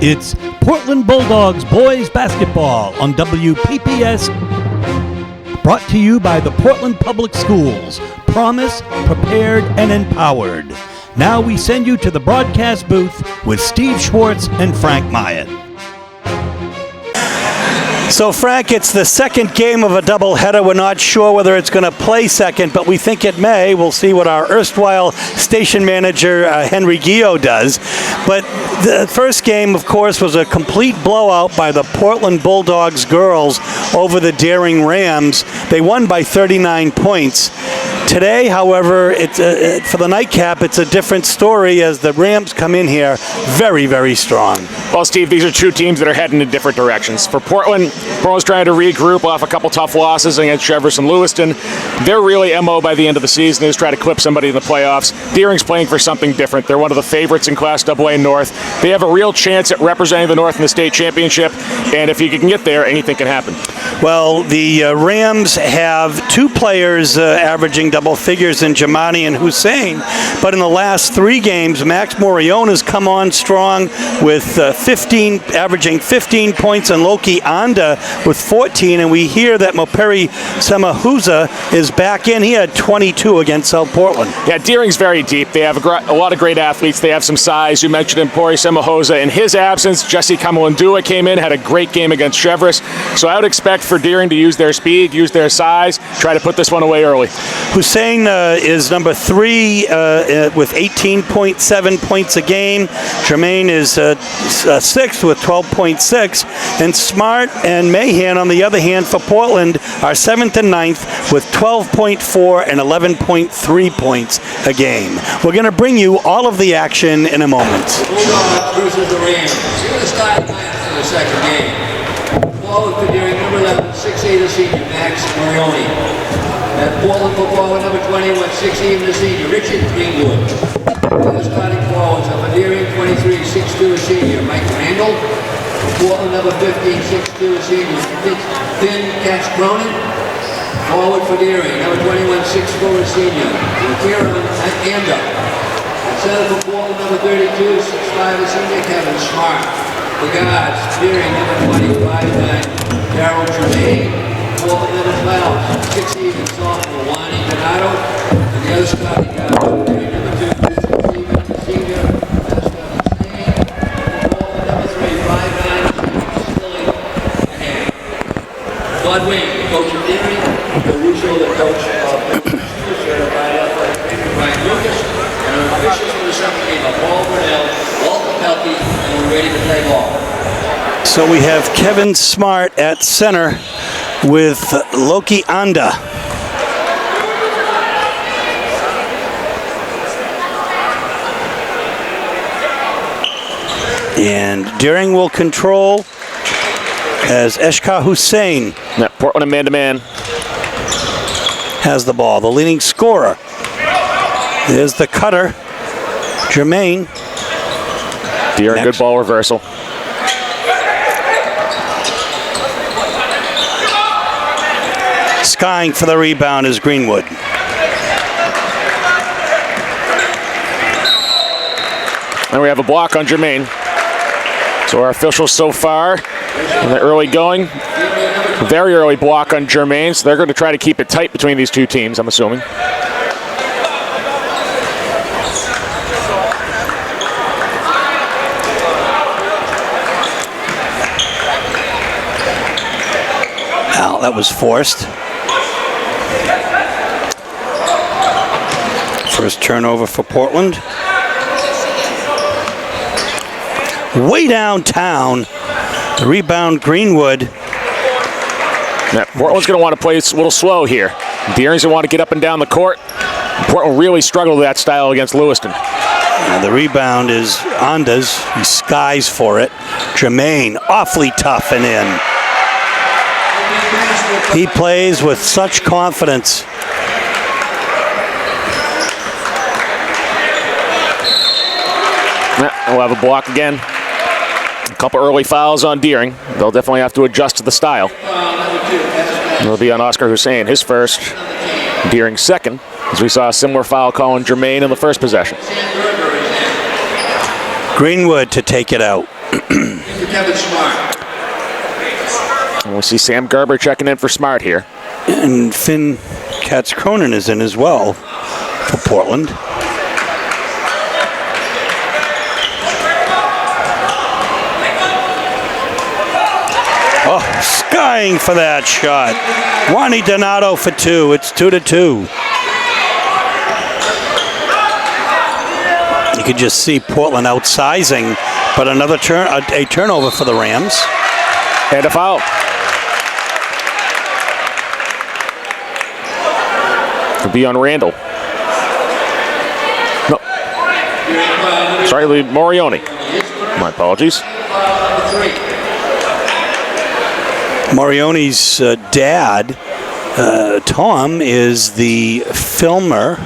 It's Portland Bulldogs boys basketball on WPPS. Brought to you by the Portland Public Schools. Promise, prepared, and empowered. Now we send you to the broadcast booth with Steve Schwartz and Frank Myatt. So, Frank, it's the second game of a doubleheader. We're not sure whether it's going to play second, but we think it may. We'll see what our erstwhile station manager, Henry Gio, does. But the first game, of course, was a complete blowout by the Portland Bulldogs girls over the Daring Rams. They won by 39 points. Today, however, it's for the nightcap, it's a different story as the Rams come in here very, very strong. Well, Steve, these are two teams that are heading in different directions. For Portland, Portland's trying to regroup off a couple tough losses against Cheverus and Lewiston. They're really MO by the end of the season is try to clip somebody in the playoffs. Deering's playing for something different. They're one of the favorites in Class AA North. They have a real chance at representing the North in the state championship, and if you can get there, anything can happen. Well, the Rams have two players averaging double figures in Jamani and Hussein, but in the last three games, Max Moriona's come on strong with averaging 15 points, and Loki Anda with 14, and we hear that Moperi Semahuza is back in. He had 22 against South Portland. Yeah, Deering's very deep. They have a lot of great athletes. They have some size. You mentioned Moperi Semahuza. In his absence, Jesse Kamalundua came in, had a great game against Cheverus. So I would expect for Deering to use their speed, use their size, try to put this one away early. Hussein is number 3 with 18.7 points a game. Jermaine is 6th with 12.6. And Smart and Mahan, on the other hand, for Portland, are 7th and 9th with 12.4 and 11.3 points a game. We're going to bring you all of the action in a moment. Bulldogs versus the Rams. Here's the starting lineup in the second game. Forward for Deering, number 11, 6'8", the senior, Max Morioni. At Portland for forward, number 21, 6'8", the senior, Richard Greenwood. And the starting forwards are for Deering, 23, 6'2", the senior, Mike Randall. Portland, number 15, 6'2", the senior, Finn Katz Cronin. Forward for Deering, number 21, 6'4", the senior, Kieran Anda. At center for Portland, number 32, 6'5", the senior, Kevin Smart. The guards, Deering, number 25, Darryl Tremaine. Portland, number 12, 6'8", sophomore, Wani Donato. And the other starting guards, Deering, number 2, Stephen, senior, Pascal Stain. Portland, number 3, 5'9", Silly, and Godwin, the coach of Deering. Caruso, the coach of certified athletic trainer, Brian Lucas. And our officials for the second game are Paul Burnell, Walter Pelkey, and we're ready to play ball. So we have Kevin Smart at center with Loki Anda. And Deering will control as Eshka Hussein. Yeah, Portland man-to-man. Has the ball. The leading scorer. There's the cutter, Jermaine. Deering, good ball reversal. Skying for the rebound is Greenwood. And we have a block on Jermaine. So our officials so far in the early going, very early block on Jermaine. So they're going to try to keep it tight between these two teams, I'm assuming. That was forced. First turnover for Portland. Way downtown. The rebound, Greenwood. Yeah, Portland's going to want to play a little slow here. Deering's going to want to get up and down the court. Portland really struggled with that style against Lewiston. And the rebound is Anda's. He skies for it. Jermaine, awfully tough and in. He plays with such confidence. Yeah, we'll have a block again. A couple early fouls on Deering. They'll definitely have to adjust to the style. It'll be on Oscar Hussein, his first. Deering's second, as we saw a similar foul call on Jermaine in the first possession. Greenwood to take it out. For Kevin Smart. And we see Sam Gerber checking in for Smart here. And Finn Katz-Cronin is in as well for Portland. Oh, skying for that shot. Ronnie Donato for 2. It's 2-2. You can just see Portland outsizing, but another a turnover for the Rams. And a foul. It'll be on Randall. No. Sorry, Morioni. My apologies. Marioni's dad, Tom, is the filmer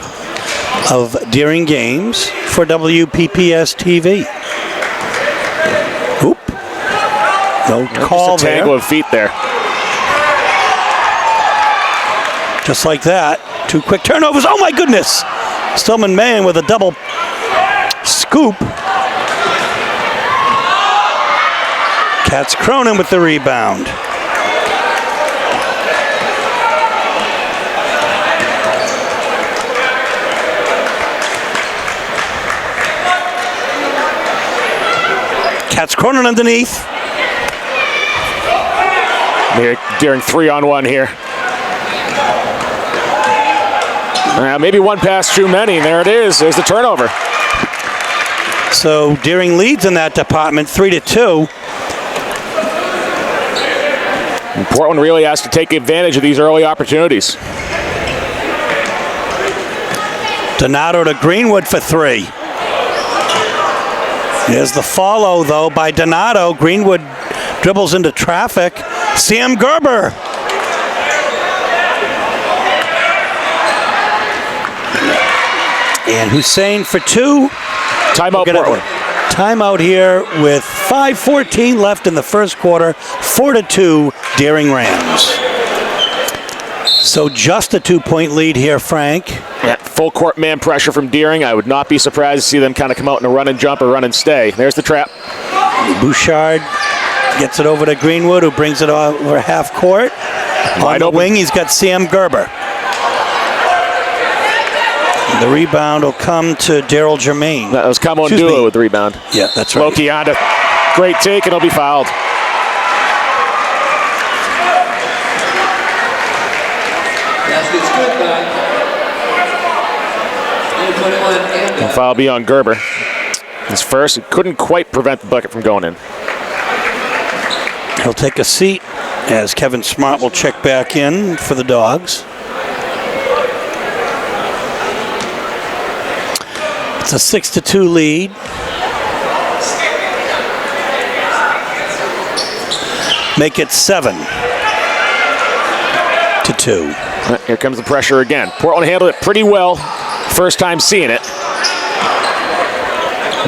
of Deering games for WPPS TV. Oop. No call just a tangle there. of feet there. Just like that. 2 quick turnovers. Oh my goodness! Stillman Maine with a double scoop. Katz-Cronin with the rebound. Katz-Cronin underneath. Deering 3-on-1 here. Maybe one pass too many. There it is. There's the turnover. So Deering leads in that department 3-2. And Portland really has to take advantage of these early opportunities. Donato to Greenwood for 3. There's the follow, though, by Donato. Greenwood dribbles into traffic. Sam Gerber. And Hussein for 2. Timeout, Portland. Timeout here with 5:14 left in the first quarter. 4-2, Deering Rams. So just a 2-point lead here, Frank. Yeah, full court man pressure from Deering. I would not be surprised to see them kind of come out in a run and jump or run and stay. There's the trap. Bouchard gets it over to Greenwood, who brings it over half court. On the wing, he's got Sam Gerber. The rebound will come to Daryl Germain. That was Kamon Duo with the rebound. Yeah, that's right. Loki on to great take, and he'll be fouled. Basket's good, man. And foul be on Gerber. His first, he couldn't quite prevent the bucket from going in. He'll take a seat as Kevin Smart will check back in for the Dogs. It's a 6-2 lead. Make it 7-2. Here comes the pressure again. Portland handled it pretty well. First time seeing it.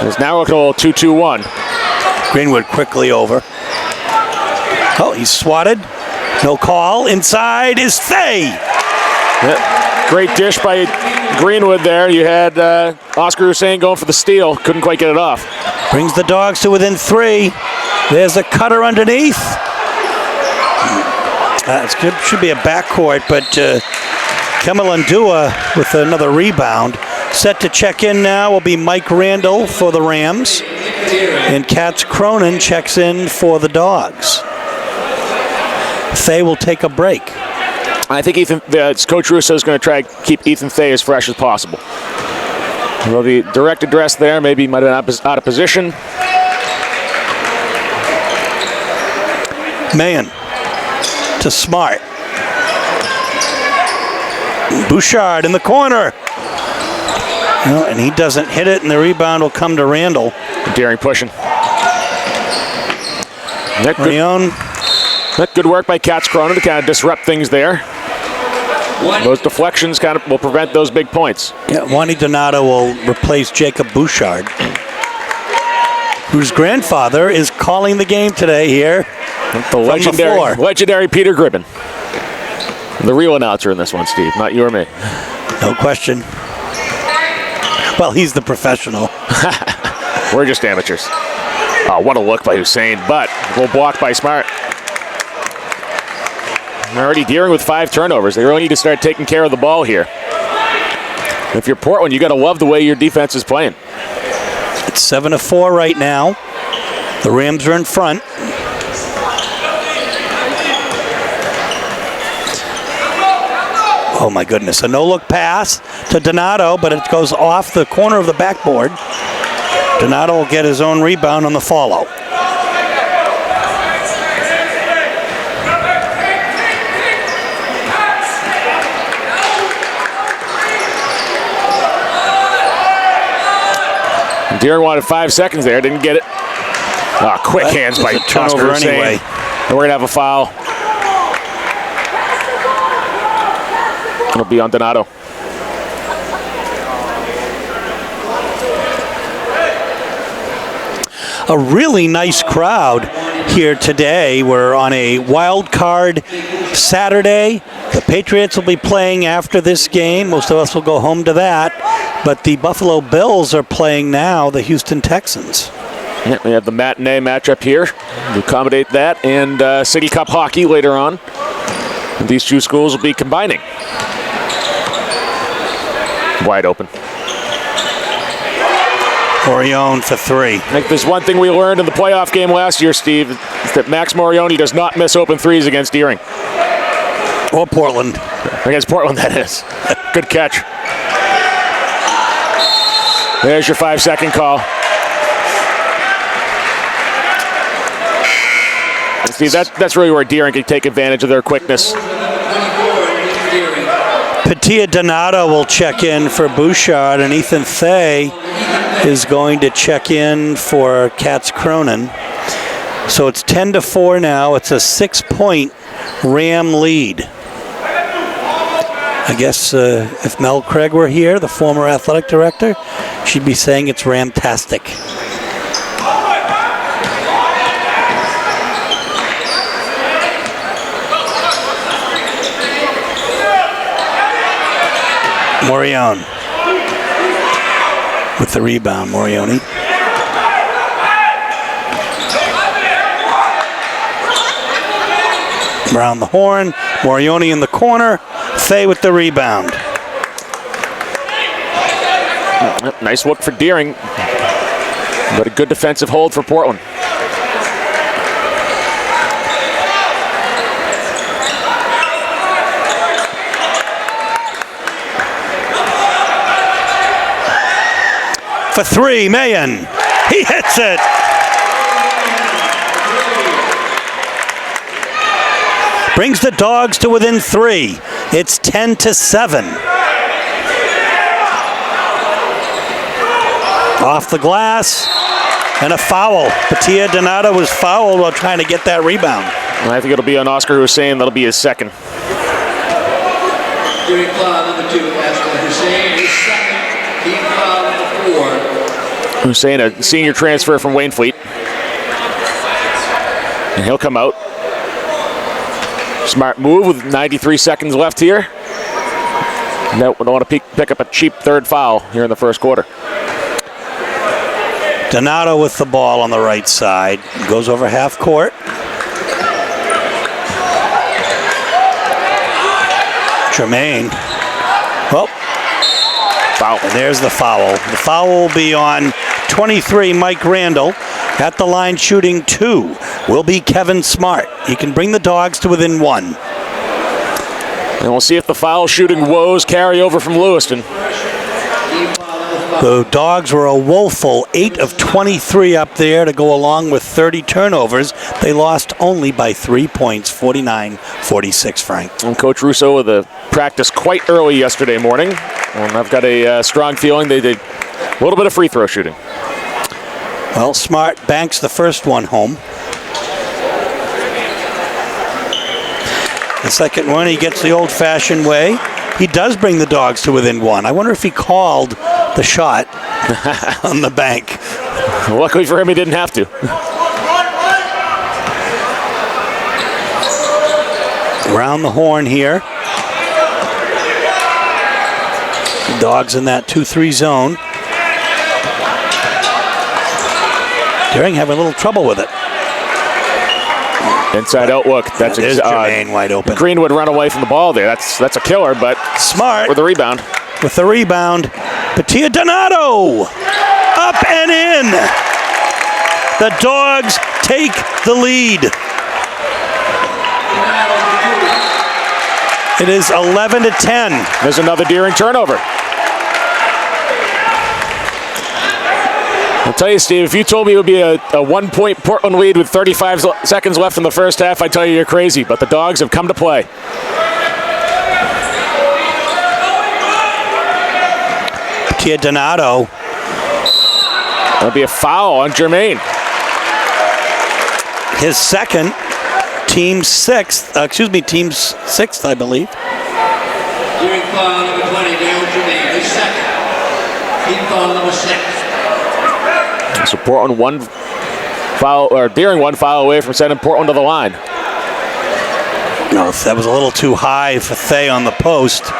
It's now looking a little 2-2-1. Greenwood quickly over. Oh, he's swatted. No call. Inside is Fay. Yep. Great dish by Greenwood there. You had Oscar Hussein going for the steal. Couldn't quite get it off. Brings the Dogs to within 3. There's a cutter underneath. It should be a backcourt, but Kemalandua with another rebound. Set to check in now will be Mike Randall for the Rams. And Katz-Cronin checks in for the Dogs. Fay will take a break. I think Coach Russo is going to try to keep Ethan Fay as fresh as possible. Although the direct address there maybe might have been out of position. Maine to Smart. Bouchard in the corner. No, and he doesn't hit it, and the rebound will come to Randall. Deering pushing. Good work by Katz-Cronin to kind of disrupt things there. Those deflections kind of will prevent those big points. Yeah, Wani Donato will replace Jacob Bouchard, whose grandfather is calling the game today here. The legendary Peter Gribben. The real announcer in this one, Steve, not you or me. No question. Well, he's the professional. We're just amateurs. Oh, what a look by Hussein, but will block by Smart. Already Deering with 5 turnovers. They really need to start taking care of the ball here. If you're Portland, you got to love the way your defense is playing. It's 7-4 right now. The Rams are in front. Oh my goodness, a no-look pass to Donato, but it goes off the corner of the backboard. Donato will get his own rebound on the follow. Deering wanted 5 seconds there, didn't get it. Oh, quick hands by turnover anyway. And we're going to have a foul. It'll be on Donato. A really nice crowd here today. We're on a wild card Saturday. The Patriots will be playing after this game. Most of us will go home to that. But the Buffalo Bills are playing now the Houston Texans. Yeah, we have the matinee matchup here to accommodate that, and City Cup hockey later on. These two schools will be combining. Wide open. Morione for 3. I think there's one thing we learned in the playoff game last year, Steve, is that Max Morione does not miss open threes against Deering. Or Portland. Against Portland, that is. Good catch. There's your 5-second call. Steve, that's really where Deering can take advantage of their quickness. Patia Donato will check in for Bouchard, and Ethan Thay is going to check in for Katz Cronin. So it's 10-4 now. It's a 6-point Ram lead. I guess if Mel Craig were here, the former athletic director, she'd be saying it's Ramtastic. Morione with the rebound. Morione. Around the horn. Morione in the corner. Thay with the rebound. Nice look for Deering, but a good defensive hold for Portland. For 3, Mayen. He hits it. Brings the Dogs to within 3. It's 10-7. Off the glass and a foul. Patia Donato was fouled while trying to get that rebound. And I think it'll be on Oscar Hussein. That'll be his second. Doing foul number 2, Oscar Hussein, his second. Team foul number 4. Hussein, a senior transfer from Waynfleet. And he'll come out. Smart move with 93 seconds left here. No, we don't want to pick up a cheap third foul here in the first quarter. Donato with the ball on the right side. Goes over half court. Tremaine. Well, foul. And there's the foul. The foul will be on 23, Mike Randall. At the line shooting 2 will be Kevin Smart. He can bring the Dogs to within 1. And we'll see if the foul shooting woes carry over from Lewiston. The Dogs were a woeful 8 of 23 up there to go along with 30 turnovers. They lost only by 3 points, 49-46, Frank. And Coach Russo with a practice quite early yesterday morning. And I've got a strong feeling they did a little bit of free throw shooting. Well, Smart banks the first one home. The second one, he gets the old-fashioned way. He does bring the Dogs to within 1. I wonder if he called the shot on the bank. Luckily for him, he didn't have to. Around the horn here. The Dogs in that 2-3 zone. Deering having a little trouble with it. Inside out look. That's There's Jermaine wide open. Green would run away from the ball there. That's a killer, but Smart with the rebound. with the rebound. Patia Donato up and in. The Dogs take the lead. It is 11-10. There's another Deering turnover. I'll tell you, Steve, if you told me it would be a 1-point Portland lead with 35 seconds left in the first half, I'd tell you you're crazy. But the Dogs have come to play. Patia Donato. That'll be a foul on Jermaine. His second, team sixth, I believe. Deering foul number 20, Daryl Jermaine. His second. Team foul number 6. So Portland Deering one foul away from sending Portland to the line. No, that was a little too high for Thay on the post.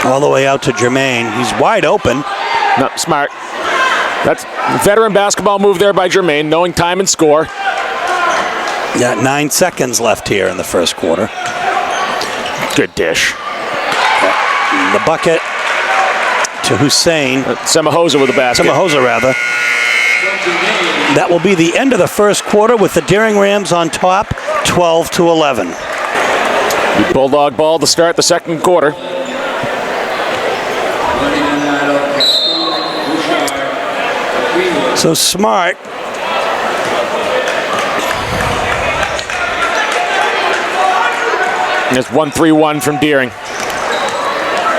All the way out to Jermaine. He's wide open. No, smart. That's a veteran basketball move there by Jermaine, knowing time and score. Got 9 seconds left here in the first quarter. Good dish. The bucket to Hussein. Semahosa with the basket. Semahosa, rather. That will be the end of the first quarter with the Deering Rams on top, 12-11. Bulldog ball to start the second quarter. So Smart. It's 1-3-1 from Deering.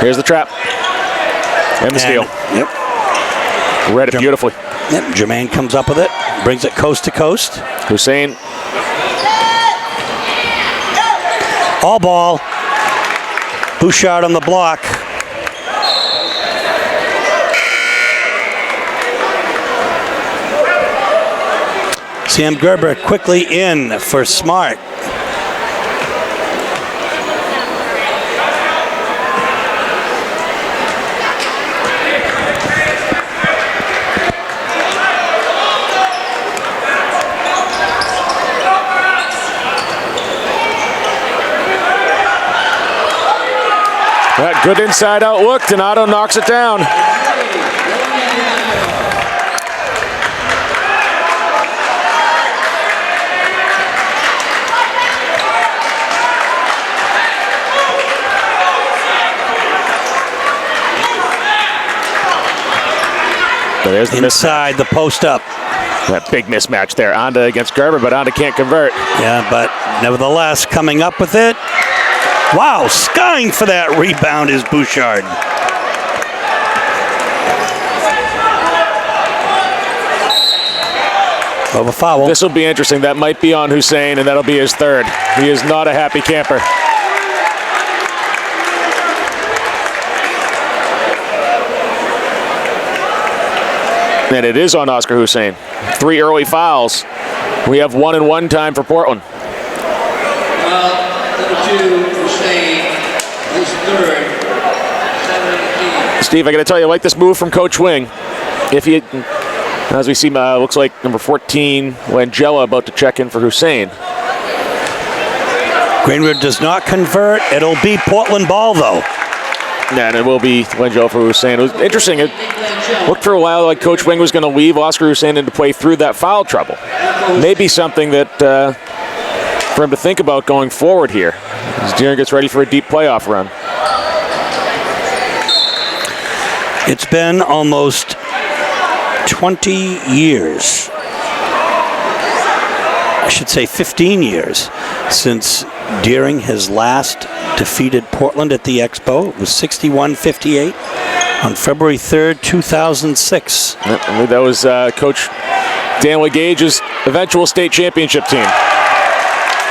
Here's the trap. And the steal. Yep. Read it beautifully. Yep. Jermaine comes up with it. Brings it coast to coast. Hussein. All ball. Bouchard on the block. Sam Gerber quickly in for Smart. That good inside out look. Donato knocks it down. There's the Inside the post up. That big mismatch there. Onda against Gerber, but Onda can't convert. Yeah, but nevertheless, coming up with it. Wow, skying for that rebound is Bouchard. Of a foul. This will be interesting. That might be on Hussein, and that'll be his third. He is not a happy camper. And it is on Oscar Hussein. 3 early fouls. We have 1-and-1 time for Portland. Number 2, Hussein, his third. 17. Steve, I got to tell you, I like this move from Coach Wing. If he, as we see, looks like number 14, Langella, about to check in for Hussein. Greenwood does not convert. It'll be Portland ball, though. And it will be Langella for Hussein. It was interesting. It looked for a while like Coach Wing was going to leave Oscar Hussein into play through that foul trouble. Maybe something that for him to think about going forward here as Deering gets ready for a deep playoff run. It's been almost 20 years. I should say 15 years since Deering has last defeated Portland at the Expo. It was 61-58 on February 3rd, 2006. That was Coach Dan Legage's eventual state championship team.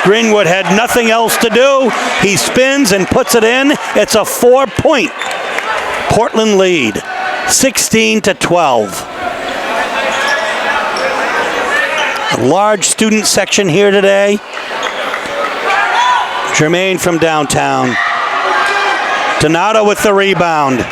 Greenwood had nothing else to do. He spins and puts it in. It's a 4-point Portland lead, 16-12. A large student section here today. Jermaine from downtown. Donato with the rebound.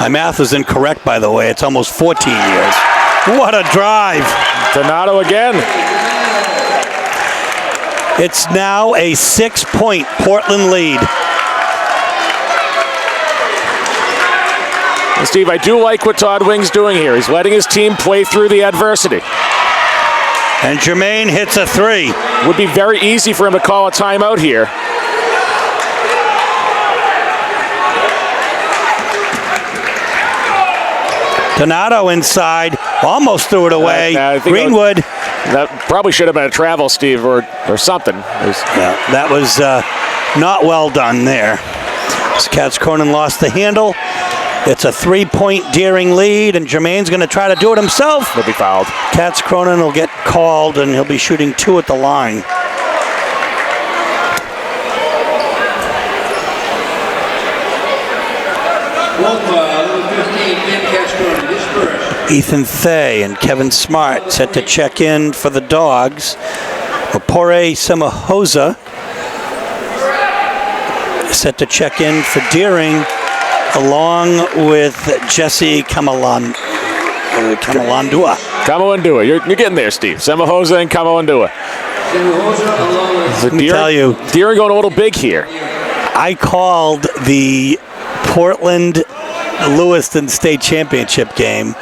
My math is incorrect, by the way. It's almost 14 years. What a drive. Donato again. It's now a 6-point Portland lead. And Steve, I do like what Todd Wing's doing here. He's letting his team play through the adversity. And Jermaine hits a 3. Would be very easy for him to call a timeout here. Donato inside, almost threw it away. I think Greenwood. That probably should have been a travel, Steve, or something. Yeah, that was not well done there. As Katz Cronin lost the handle. It's a 3-point Deering lead, and Jermaine's going to try to do it himself. He'll be fouled. Katz Cronin will get called, and he'll be shooting 2 at the line. Ethan Thay and Kevin Smart set to check in for the Dogs. Opore Semahosa set to check in for Deering, along with Jesse Kamalandua. Kamalandua. You're getting there, Steve. Semahosa and Kamalandua. Let me tell you, Deering going a little big here. I called the Portland Lewiston State Championship game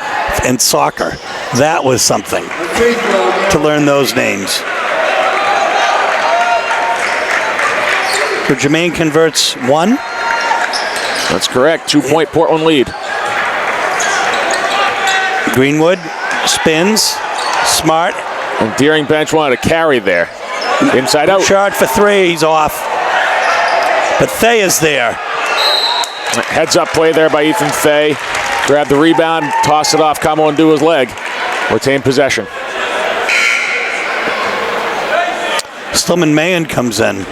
in soccer. That was something to learn those names. So Jermaine converts 1. That's correct. 2-point Portland lead. Greenwood spins. Smart. And Deering bench wanted to carry there. Inside out. Shot for 3. He's off. But Thay is there. Heads up play there by Ethan Thay. Grab the rebound, toss it off Kamalandua's leg. Retain possession. Stillman Mahan comes in.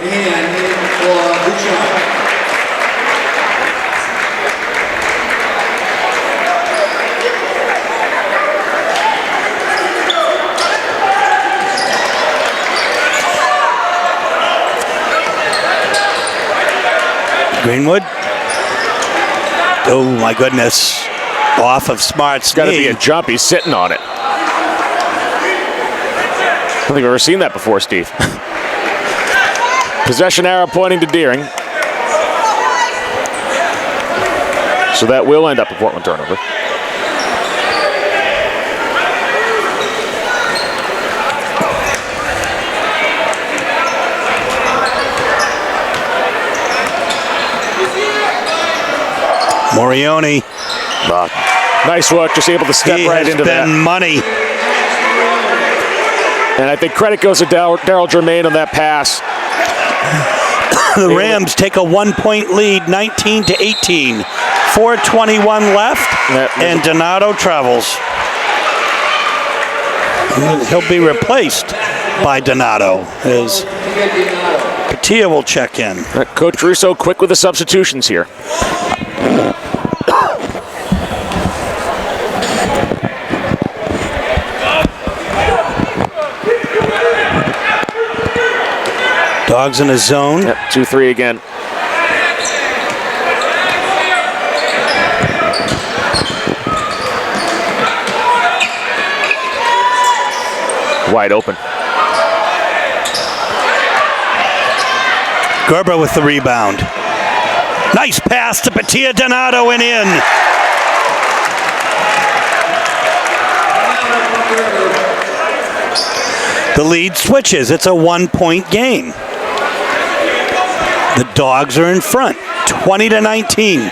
Greenwood. Oh my goodness. Off of Smart's knee. Got to be a jump. He's sitting on it. I don't think I've ever seen that before, Steve. Possession arrow pointing to Deering. So that will end up a Portland turnover. Morioni. Nice work, just able to step right into that. Money. And I think credit goes to Daryl Jermaine on that pass. The Rams take a 1-point lead, 19-18. 4:21 left, and Donato travels. He'll be replaced by Donato as Patia will check in. Coach Russo quick with the substitutions here. Dogs in a zone. Yep, 2-3 again. Wide open. Gerber with the rebound. Nice pass to Patia Donato and in. The lead switches. It's a 1-point game. The Dogs are in front, 20-19.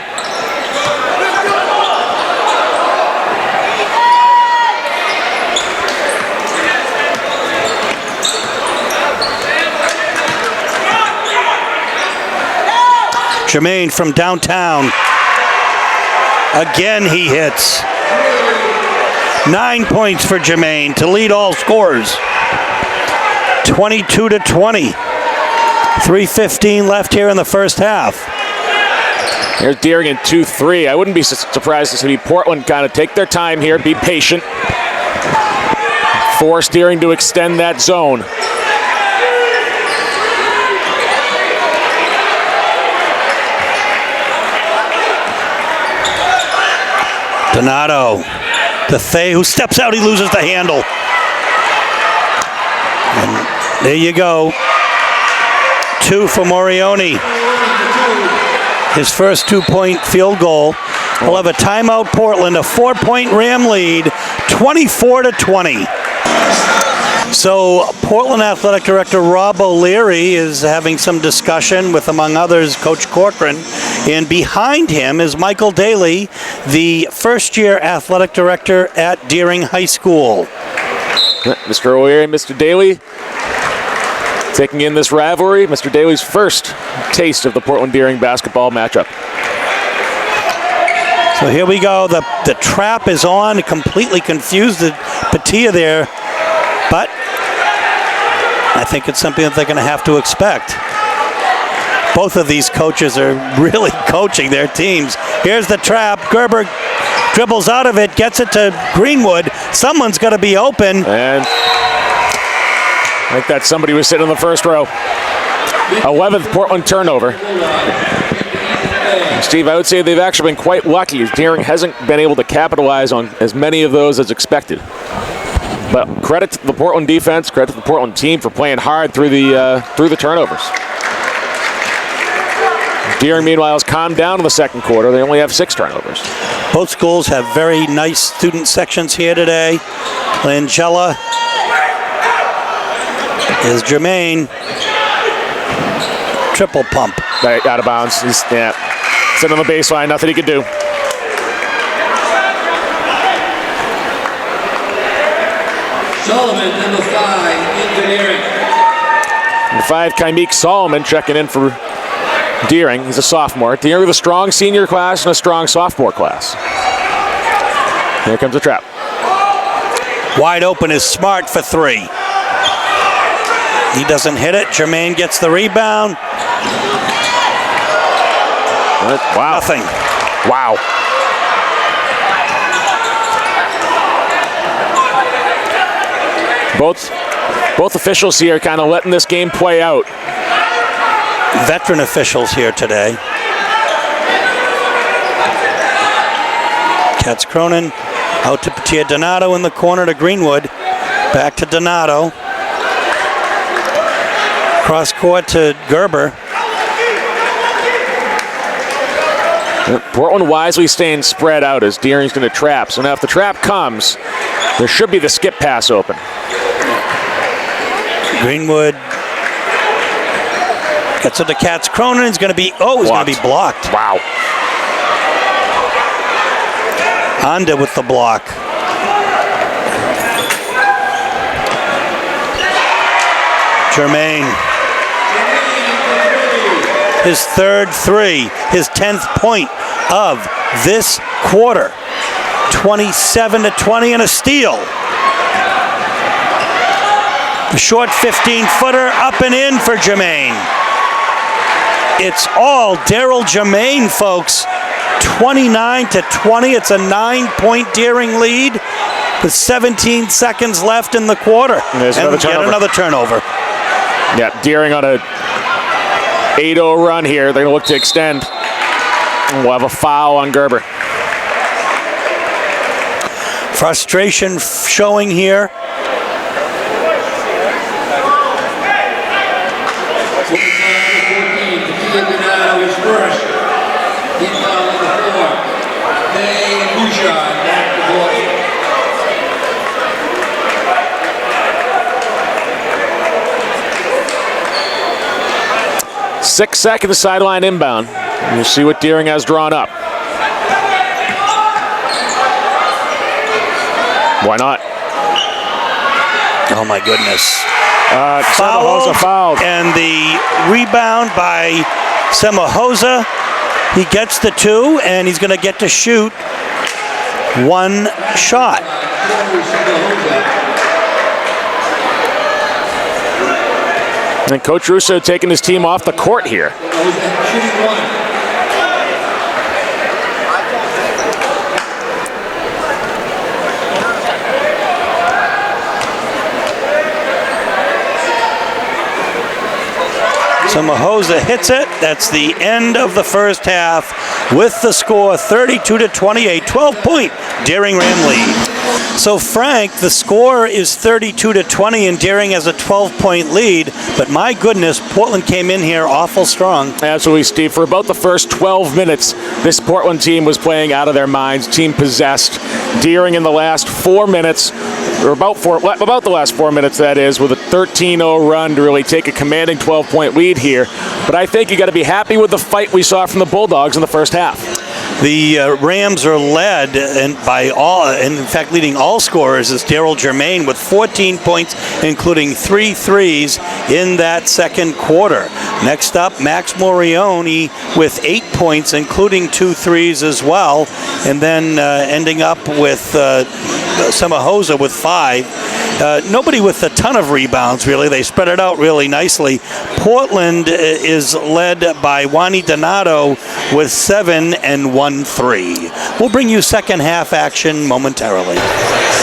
Jermaine from downtown. Again he hits. 9 points for Jermaine to lead all scorers. 22-20. 3:15 left here in the first half. Here's Deering in 2-3. I wouldn't be surprised to see Portland kind of take their time here, be patient. Force Deering to extend that zone. Donato. Thay, who steps out, he loses the handle. And there you go. 2 for Morioni. His first 2-point field goal. We'll have a timeout, Portland, a 4-point Ram lead, 24-20. So Portland Athletic Director Rob O'Leary is having some discussion with, among others, Coach Corcoran. And behind him is Michael Daly, the first-year athletic director at Deering High School. Mr. O'Leary, Mr. Daly, taking in this rivalry. Mr. Daly's first taste of the Portland-Deering basketball matchup. So here we go. The trap is on. Completely confused Patia there. But I think it's something that they're going to have to expect. Both of these coaches are really coaching their teams. Here's the trap. Gerber dribbles out of it, gets it to Greenwood. Someone's got to be open. And I think that somebody was sitting in the first row. 11th Portland turnover. Steve, I would say they've actually been quite lucky. Deering hasn't been able to capitalize on as many of those as expected. But credit to the Portland defense, credit to the Portland team for playing hard through the turnovers. Deering, meanwhile, has calmed down in the second quarter. They only have 6 turnovers. Both schools have very nice student sections here today. Langella is Jermaine. Triple pump. Right, out of bounds. He's sitting on the baseline, nothing he can do. Solomon, number 5, engineering. Number 5, Kaimik Solomon checking in for Deering. He's a sophomore. Deering with a strong senior class and a strong sophomore class. Here comes the trap. Wide open is Smart for 3. He doesn't hit it. Jermaine gets the rebound. Wow. Nothing. Wow. Both officials here kind of letting this game play out. Veteran officials here today. Katz Cronin out to Patia. Donato in the corner to Greenwood. Back to Donato. Cross court to Gerber. Portland wisely staying spread out as Deering's going to trap. So now if the trap comes, there should be the skip pass open. Greenwood gets it to Katz Cronin. He's going to be, he's going to be blocked. Wow. Honda with the block. Jermaine. His third 3, his 10th point of this quarter. 27-20 and a steal. The short 15-footer up and in for Jermaine. It's all Daryl Jermaine, folks. 29-20. It's a 9-point Deering lead with 17 seconds left in the quarter. And there's another turnover. Yeah, Deering on a 8-0 run here. They're going to look to extend. And we'll have a foul on Gerber. Frustration showing here. Six seconds sideline inbound. We'll see what Deering has drawn up. Why not? Oh my goodness. Fouled. And the rebound by Semahosa. He gets the 2, and he's going to get to shoot 1 shot. And Coach Russo taking his team off the court here. So Mahosa hits it. That's the end of the first half. with the score 32-28, 12-point Deering Ram lead. So Frank, the score is 32-20 and Deering has a 12-point lead, but my goodness, Portland came in here awful strong. Absolutely, Steve. For about the first 12 minutes, this Portland team was playing out of their minds, team possessed. Deering in the last 4 minutes, or about the last 4 minutes, that is, with a 13-0 run to really take a commanding 12-point lead here. But I think you got to be happy with the fight we saw from the Bulldogs in the first half. The Rams are led by all, and in fact leading all scorers is Daryl Germain with 14 points, including 3 threes in that second quarter. Next up, Max Morioni with 8 points, including 2 threes as well, and then ending up with Samahosa with 5. Nobody with a ton of rebounds, really. They spread it out really nicely. Portland is led by Wani Donato with 7 and 1 3. We'll bring you second half action momentarily.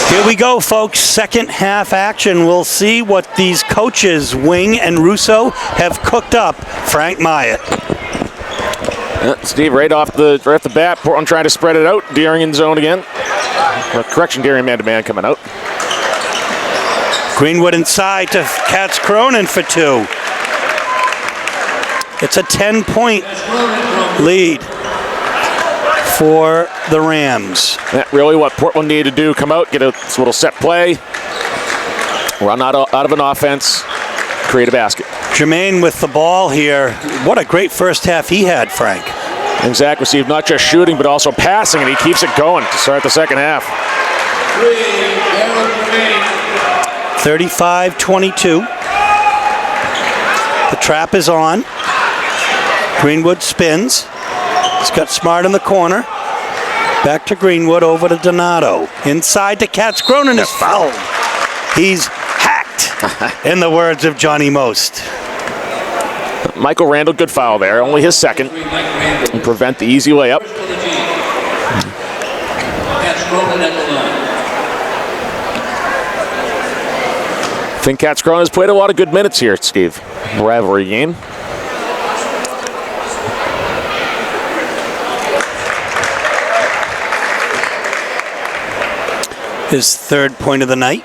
Here we go, folks. Second half action. We'll see what these coaches, Wing and Russo, have cooked up. Frank Myatt. Steve, right off the bat, Portland trying to spread it out. Deering in zone again. Correction, Deering man-to-man coming out. Greenwood inside to Katz Cronin for 2. It's a 10-point lead for the Rams. That's really what Portland needed to do. Come out, get a little set play, run out of an offense, create a basket. Jermaine with the ball here. What a great first half he had, Frank. Exactly, Steve. Not just shooting, but also passing, and he keeps it going to start the second half. 35-22. The trap is on. Greenwood spins. He's got Smart in the corner. Back to Greenwood, over to Donato. Inside to Katz Cronin is fouled. He's hacked, in the words of Johnny Most. Michael Randall, good foul there. Only his second. And prevent the easy layup. I think Katz Cronin has played a lot of good minutes here, Steve. Rivalry game. His third point of the night.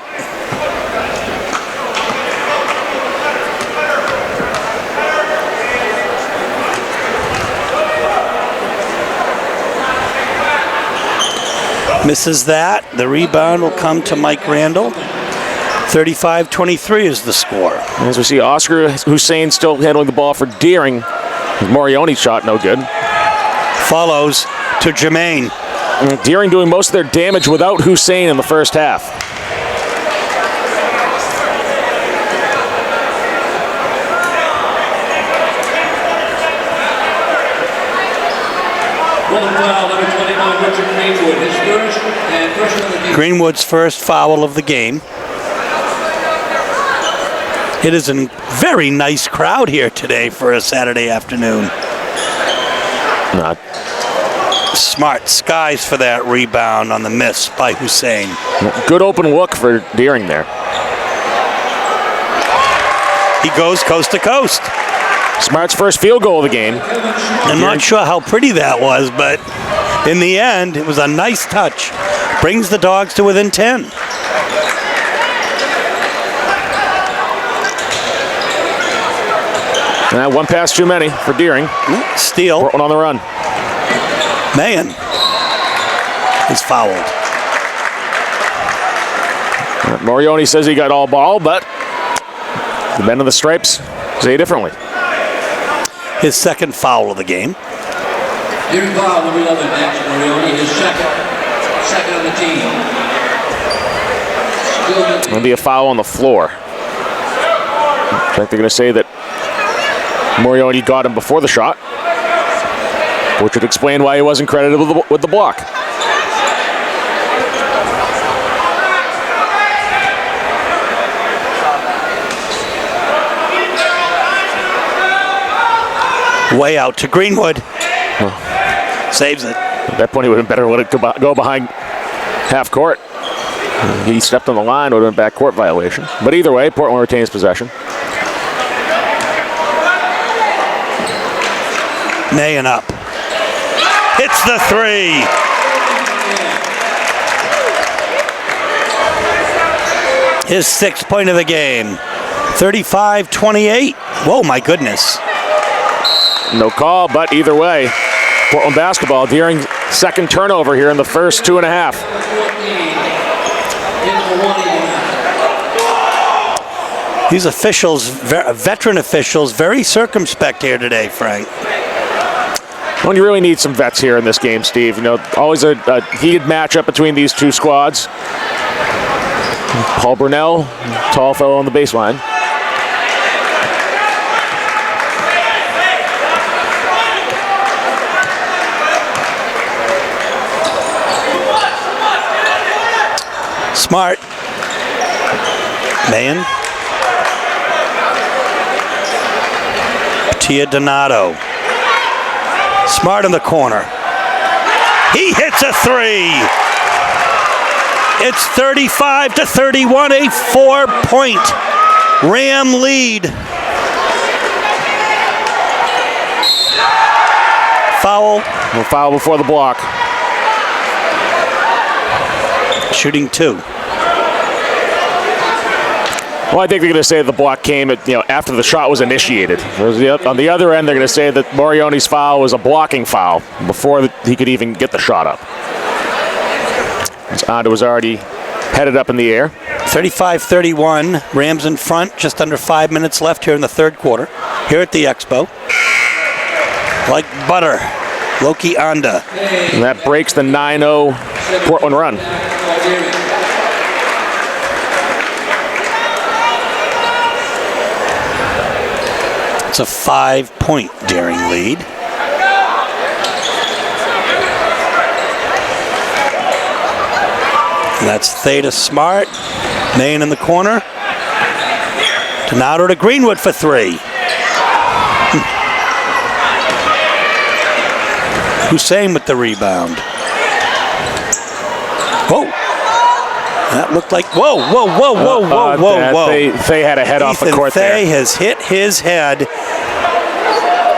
Misses that. The rebound will come to Mike Randall. 35-23 is the score. As we see, Oscar Hussein still handling the ball for Deering. Morioni's shot no good. Follows to Jermaine. Deering doing most of their damage without Hussein in the first half. Greenwood's first foul of the game. It is a very nice crowd here today for a Saturday afternoon. Smart skies for that rebound on the miss by Hussein. Good open look for Deering there. He goes coast to coast. Smart's first field goal of the game. I'm not sure how pretty that was, but in the end, it was a nice touch. Brings the Dogs to within 10. One pass too many for Deering. Steal. Portland on the run. Mayen is fouled. Morioni says he got all ball, but the men of the stripes say differently. His second foul of the game. Deering foul, number 11, Max Morioni, his second on the team. Going to be a foul on the floor. I think they're going to say that Morioni got him before the shot, which would explain why he wasn't credited with the block. Way out to Greenwood. Saves it. At that point, he would have been better let it go behind half court. He stepped on the line, would have been back court violation. But either way, Portland retains possession. Mayen up. hits the three. His 6th point of the game. 35-28. Whoa, my goodness. No call, but either way, Portland basketball during second turnover here in the first 2.5. These officials, veteran officials, very circumspect here today, Frank. Well, you really need some vets here in this game, Steve. You know, always a heated matchup between these two squads. Paul Burnell, tall fellow on the baseline. Smart. Maine. Tia Donato. Smart in the corner. He hits a three. It's 35-31, a 4-point Ram lead. Foul. No foul before the block. Shooting 2. Well, I think they're going to say the block came after the shot was initiated. On the other end, they're going to say that Morioni's foul was a blocking foul before he could even get the shot up. Ando was already headed up in the air. 35-31, Rams in front, just under 5 minutes left here in the third quarter, here at the Expo. Like butter, Loki Anda. And that breaks the 9-0 Portland run. It's a 5-point Daring lead. And that's Theta Smart. Maine in the corner. Donato to Greenwood for 3. Hussein with the rebound. Whoa. That looked like, whoa. They had a head off the court there. Thay has hit his head.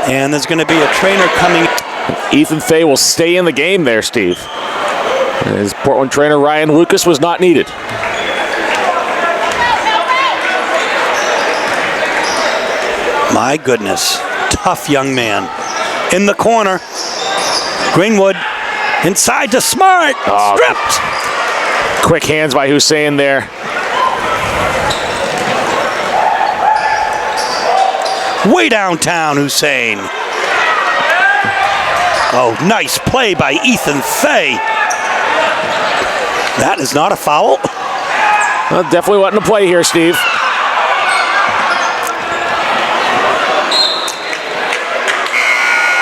And there's going to be a trainer coming. Ethan Thay will stay in the game there, Steve. His Portland trainer, Ryan Lucas, was not needed. My goodness. Tough young man. In the corner. Greenwood inside to Smart. Stripped. Quick hands by Hussein there. Way downtown, Hussein. Oh, nice play by Ethan Thay. That is not a foul. Well, definitely wasn't a play here, Steve.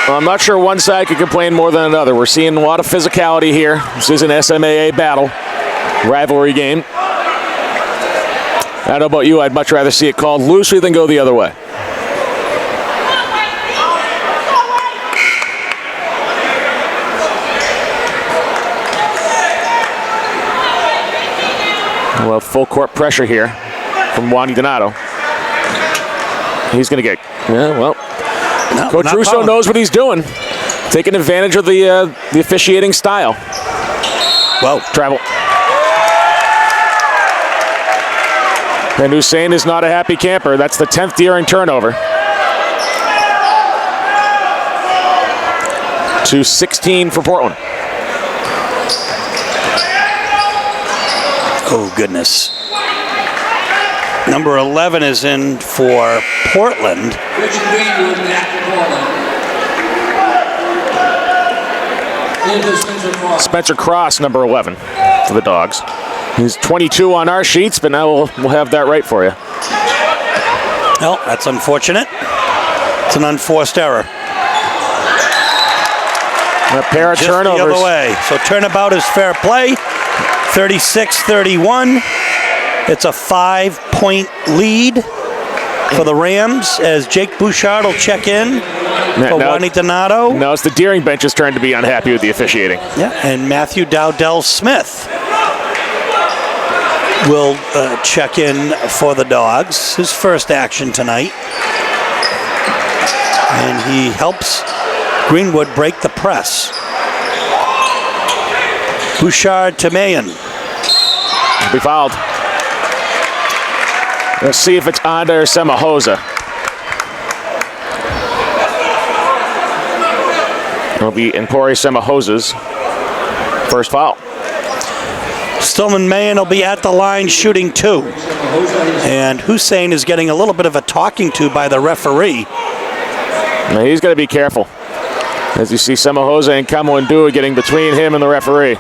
Well, I'm not sure one side could complain more than another. We're seeing a lot of physicality here. This is an SMAA battle, rivalry game. I don't know about you, I'd much rather see it called loosely than go the other way. We'll have full court pressure here from Wani Donato. He's going to get, Coach Russo knows what he's doing. Taking advantage of the officiating style. Well, travel. And Hussein is not a happy camper. That's the 10th Deering turnover. To 16 for Portland. Oh, goodness. Number 11 is in for Portland. Richard Greenwood back to Portland. Into Spencer Cross. Spencer Cross, number 11 for the Dogs. He's 22 on our sheets, but now we'll have that right for you. Well, that's unfortunate. It's an unforced error. A pair of Just turnovers. the other way. So turnabout is fair play. 36-31. It's a 5-point lead for the Rams as Jake Bouchard will check in for Wani Donato. Now it's the Deering bench's turn to be unhappy with the officiating. Yeah, and Matthew Dowdell Smith will check in for the Dogs. His first action tonight. And he helps Greenwood break the press. Bouchard to Mayen. Be fouled. Let's see if it's Anda or Semahosa. It'll be Empori Semahosa's first foul. Stillman Mayen will be at the line shooting 2. And Hussein is getting a little bit of a talking to by the referee. Now he's got to be careful. As you see Semahosa and Kamwandua getting between him and the referee.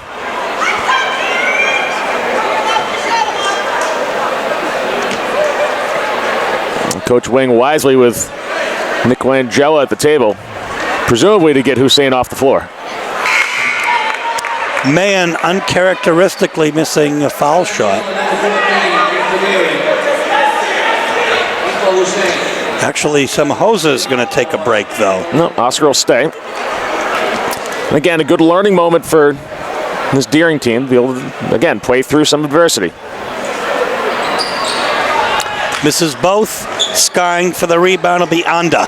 Coach Wing wisely with Nick Langella at the table, presumably to get Hussein off the floor. Mayen uncharacteristically missing a foul shot. Actually, Semahosa is going to take a break, though. No, Oscar will stay. And again, a good learning moment for this Deering team to be able to, again, play through some adversity. Misses both. Skying for the rebound will be Anda.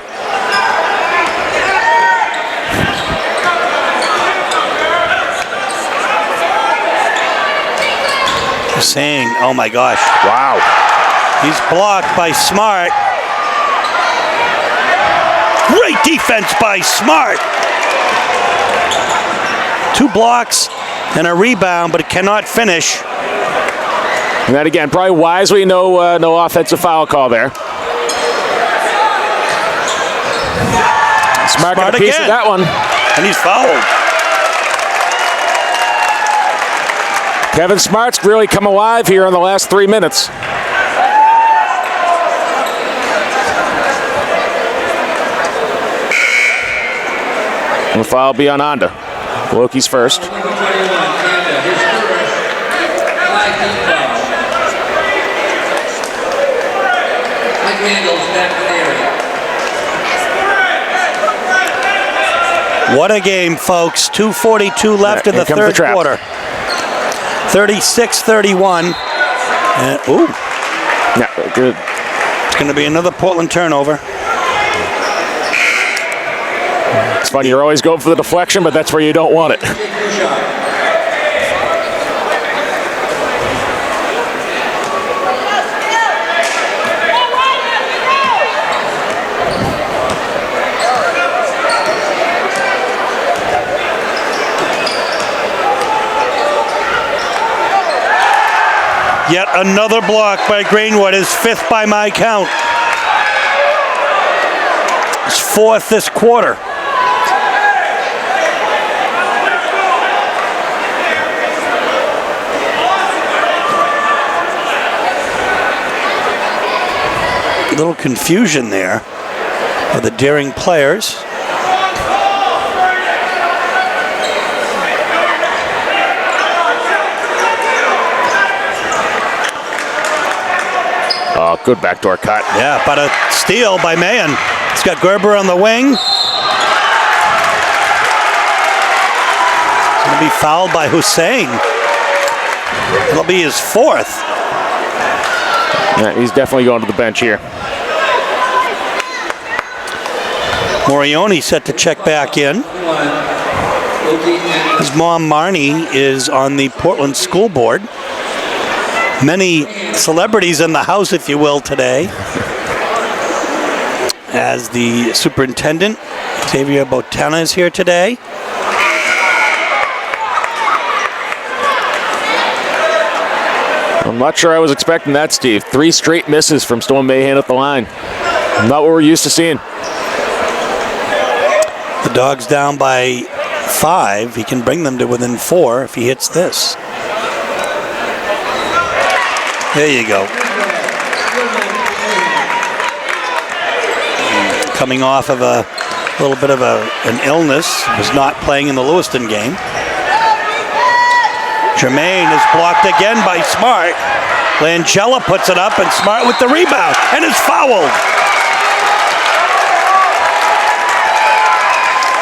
Saying, oh my gosh. Wow. He's blocked by Smart. Great defense by Smart. 2 blocks and a rebound, but it cannot finish. And that again, probably wisely, no offensive foul call there. Smart got a piece of that one. And he's fouled. Kevin Smart's really come alive here in the last 3 minutes. And the foul will be on Anda. Loki's first. What a game, folks. 2:42 left in the third quarter. 36-31. Ooh. Yeah, good. It's going to be another Portland turnover. It's funny, you're always going for the deflection, but that's where you don't want it. Yet another block by Greenwood, his 5th by my count. His 4th this quarter. A little confusion there for the Deering players. Oh, good backdoor cut. Yeah, but a steal by Mayen. It's got Gerber on the wing. It's going to be fouled by Hussein. It'll be his 4th. Yeah, he's definitely going to the bench here. Morioni set to check back in. His mom, Marnie, is on the Portland School Board. Many celebrities in the house, if you will, today. As the superintendent, Xavier Botana, is here today. I'm not sure I was expecting that, Steve. 3 straight misses from Stone Mahan at the line. Not what we're used to seeing. The Dogs down by 5. He can bring them to within 4 if he hits this. There you go. Coming off of a little bit of an illness, was not playing in the Lewiston game. Jermaine is blocked again by Smart. Langella puts it up, and Smart with the rebound, and is fouled.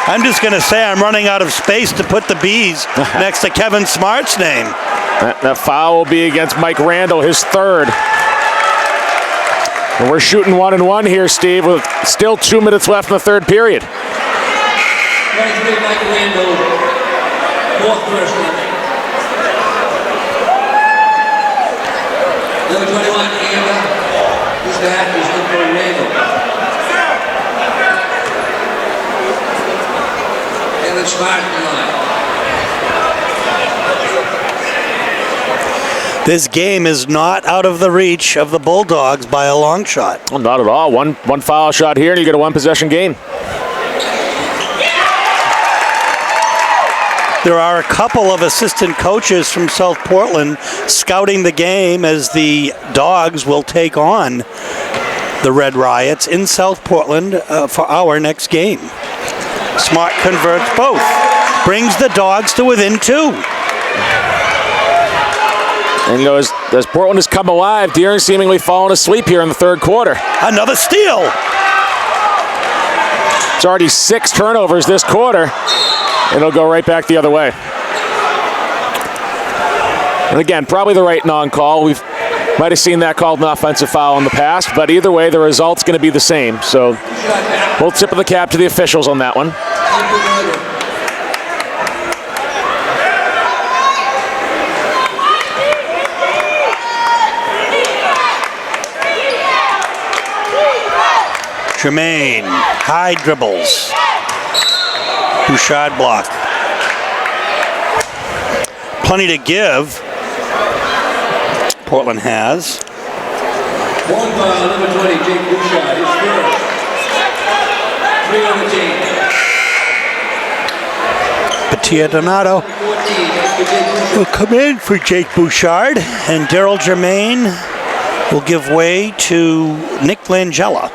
I'm just going to say I'm running out of space to put the B's next to Kevin Smart's name. That foul will be against Mike Randall, his 3rd. And we're shooting 1-1 here, Steve, with still 2 minutes left in the 3rd period. Mike Randall, 4th person. Number 21, Amber. This back is number Randall. And the Smart line. This game is not out of the reach of the Bulldogs by a long shot. Well, not at all. One foul shot here, and you get a one-possession game. There are a couple of assistant coaches from South Portland scouting the game as the Dogs will take on the Red Riots in South Portland for our next game. Smart converts both. Brings the Dogs to within 2. And you know, as Portland has come alive, Deering seemingly fallen asleep here in the third quarter. Another steal. It's already 6 turnovers this quarter. It'll go right back the other way. And again, probably the right non-call. We might have seen that called an offensive foul in the past, but either way, the result's going to be the same. So we'll tip of the cap to the officials on that one. Jermaine, high dribbles. Bouchard block. Plenty to give. Portland has. One foul, number 20, Jake Bouchard. His first. 3 on the team. Patia Donato 14, that's for Jake Bouchard. will come in for Jake Bouchard, and Daryl Jermaine will give way to Nick Langella.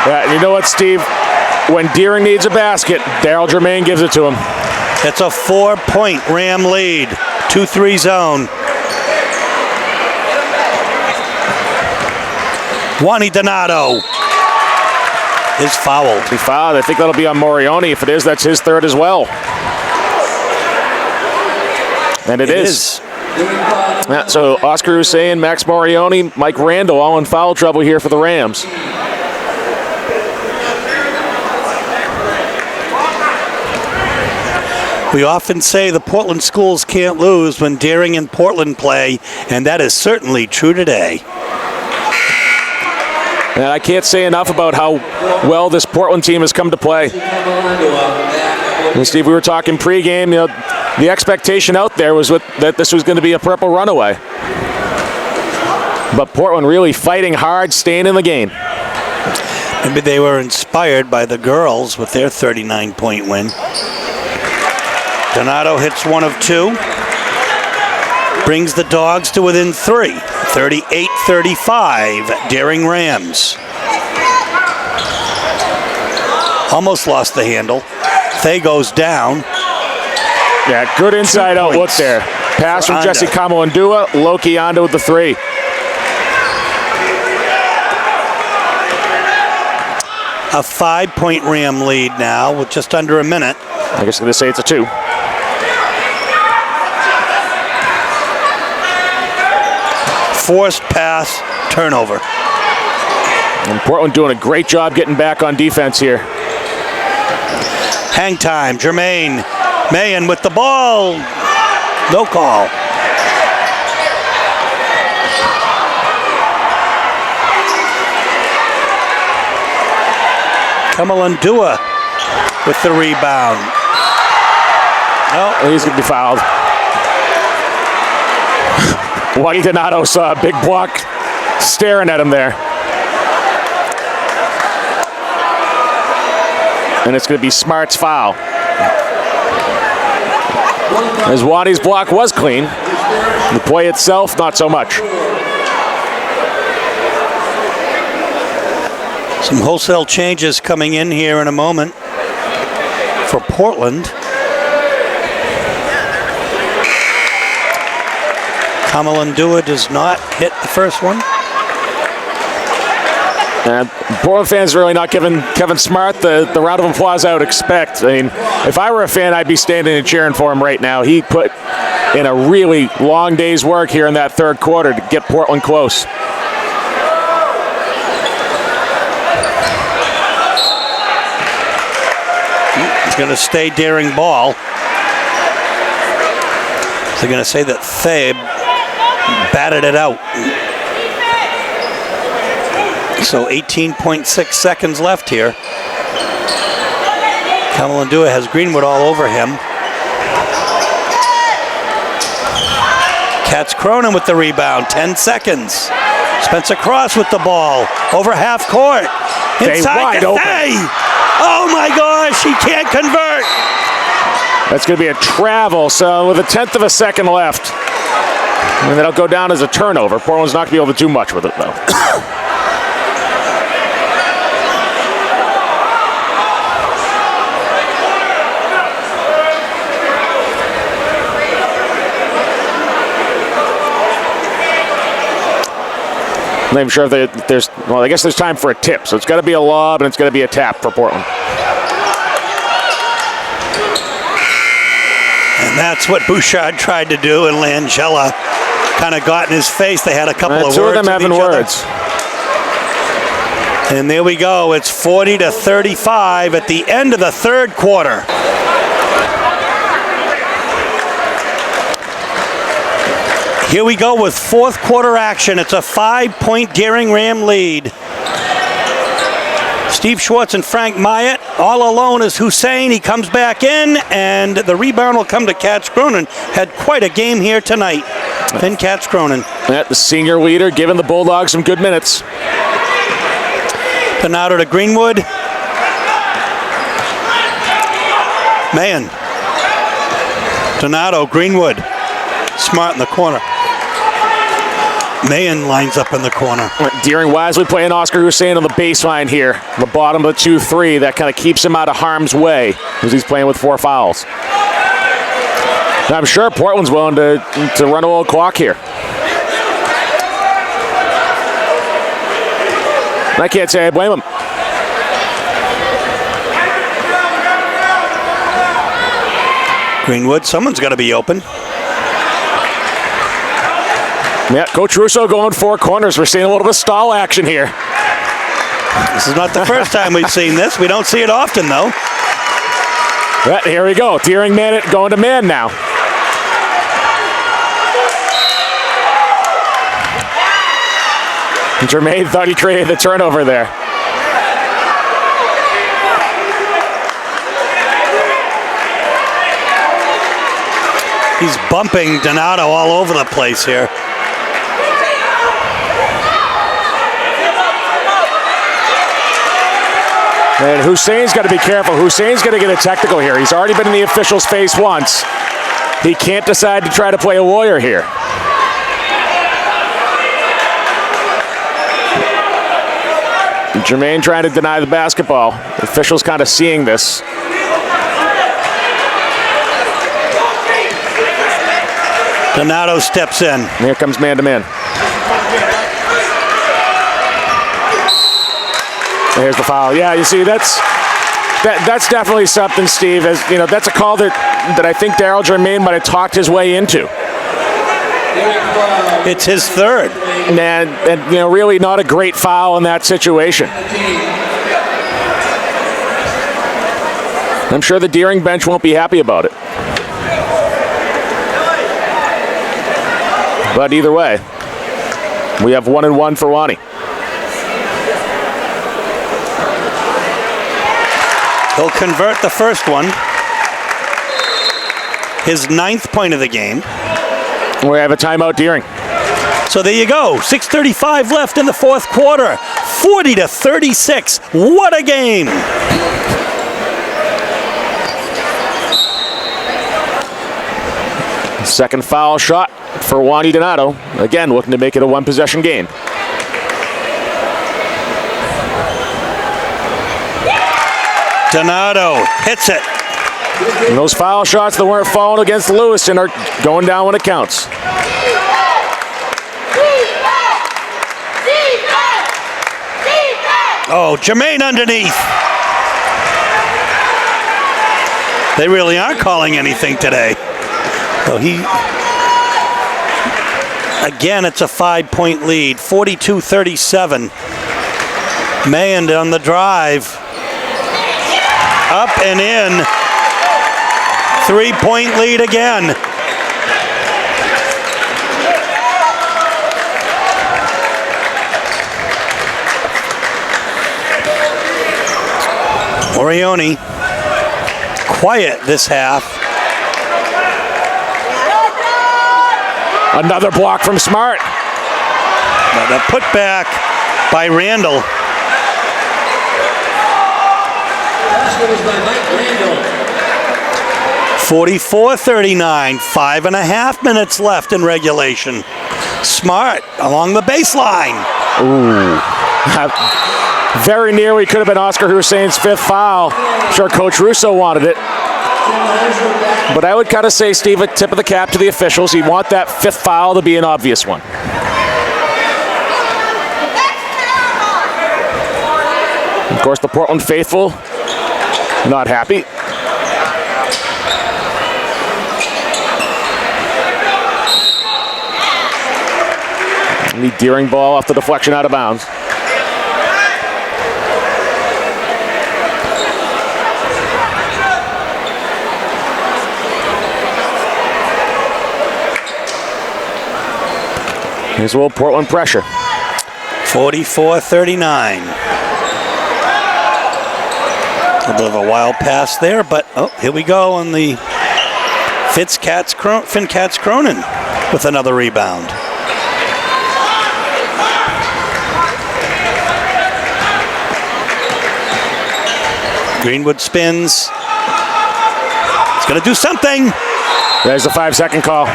Yeah, and you know what, Steve? When Deering needs a basket, Daryl Jermaine gives it to him. It's a 4-point Ram lead. 2-3 zone. Juani Donato is fouled. He fouled. I think that'll be on Morioni. If it is, that's his third as well. And it is. Yeah, so Oscar Hussein, Max Morioni, Mike Randall all in foul trouble here for the Rams. We often say the Portland schools can't lose when Deering and Portland play, and that is certainly true today. And I can't say enough about how well this Portland team has come to play. And Steve, we were talking pregame, you know, the expectation out there was that this was going to be a purple runaway. But Portland really fighting hard, staying in the game. Maybe they were inspired by the girls with their 39-point win. Donato hits 1 of 2. Brings the Dogs to within 3. 38-35, Deering Rams. Almost lost the handle. Thay goes down. Yeah, good inside out look there. Pass from Jesse Kamalundua, Loki onto with the 3. A 5-point Ram lead now with just under a minute. I guess I'm going to say it's a 2. Forced pass, turnover. And Portland doing a great job getting back on defense here. Hang time, Jermaine. Mayen with the ball. No call. Kamalundua with the rebound. No, he's going to be fouled. Juani Donato saw a big block staring at him there. And it's going to be Smart's foul. As Juani's block was clean, the play itself, not so much. Some wholesale changes coming in here in a moment for Portland. Kamalundua does not hit the first one. And Portland fans are really not giving Kevin Smart the round of applause I would expect. I mean, if I were a fan, I'd be standing and cheering for him right now. He put in a really long day's work here in that third quarter to get Portland close. It's going to stay daring ball. They're going to say that Thabe batted it out. So 18.6 seconds left here. Kamalandua has Greenwood all over him. Cats Cronin with the rebound, 10 seconds. Spencer Cross with the ball, over half court. Inside to Thay. Oh my gosh, he can't convert. That's going to be a travel, so with a tenth of a second left. And that'll go down as a turnover. Portland's not going to be able to do much with it, though. I'm not even sure if there's, well, I guess there's time for a tip, so it's got to be a lob and it's got to be a tap for Portland. And that's what Bouchard tried to do, and Langella kind of got in his face. They had a couple of words. Two of them having words. And there we go. It's 40-35 at the end of the third quarter. Here we go with fourth quarter action. It's a 5-point Daring Ram lead. Steve Schwartz and Frank Myatt. All alone is Hussein. He comes back in, and the rebound will come to Cats Cronin. Had quite a game here tonight. Finn Cats Cronin. Yeah, the senior leader giving the Bulldogs some good minutes. Donato to Greenwood. Man. Donato, Greenwood. Smart in the corner. Mayen lines up in the corner. Deering wisely playing Oscar Hussein on the baseline here. The bottom of the 2-3. That kind of keeps him out of harm's way as he's playing with 4 fouls. And I'm sure Portland's willing to run a little clock here. I can't say I blame him. Greenwood, someone's got to be open. Yeah, Coach Russo going 4 corners. We're seeing a little bit of stall action here. This is not the first time we've seen this. We don't see it often, though. But here we go. Deering man going to man now. Jermaine thought he created the turnover there. He's bumping Donato all over the place here. And Hussein's got to be careful. Hussein's going to get a technical here. He's already been in the official's face once. He can't decide to try to play a lawyer here. Jermaine trying to deny the basketball. The official's kind of seeing this. Donato steps in. And here comes man-to-man. There's the foul. Yeah, you see, that's definitely something, Steve. As you know, that's a call that I think Daryl Jermaine might have talked his way into. It's his third. And you know, really not a great foul in that situation. I'm sure the Deering bench won't be happy about it. But either way, we have 1-1 for Wani. He'll convert the first one. His 9th point of the game. We have a timeout, Deering. So there you go. 6:35 left in the fourth quarter. 40-36. What a game. Second foul shot for Wani Donato. Again, looking to make it a 1-possession game. Donato hits it. And those foul shots that weren't falling against Lewiston are going down when it counts. Oh, Jermaine underneath. They really aren't calling anything today. So again, it's a 5-point lead, 42-37. Mayen on the drive. Up and in. 3-point lead again. Morioni, quiet this half. Another block from Smart. The putback by Randall. Basket was by Mike Randall. 44-39, 5.5 minutes left in regulation. Smart along the baseline. Ooh. Very nearly could have been Oscar Hussein's 5th foul. I'm sure Coach Russo wanted it. But I would kind of say, Steve, a tip of the cap to the officials. You want that 5th foul to be an obvious one. Of course, the Portland faithful not happy. The Deering ball off the deflection out of bounds. Here's a little Portland pressure. 44-39. A bit of a wild pass there, but here we go on the Fincats Cronin with another rebound. Greenwood spins. He's going to do something. There's the 5-second call.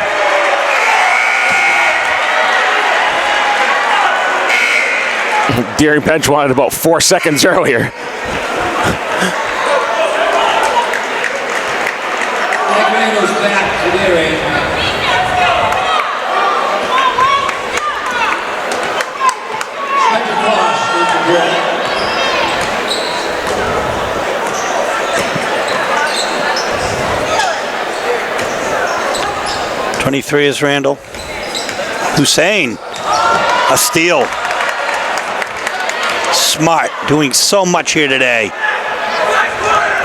Deering bench wanted about 4 seconds earlier. Mike Randall's back to Deering. Stretch across with the ball. 23 is Randall. Hussein, a steal. Smart, doing so much here today.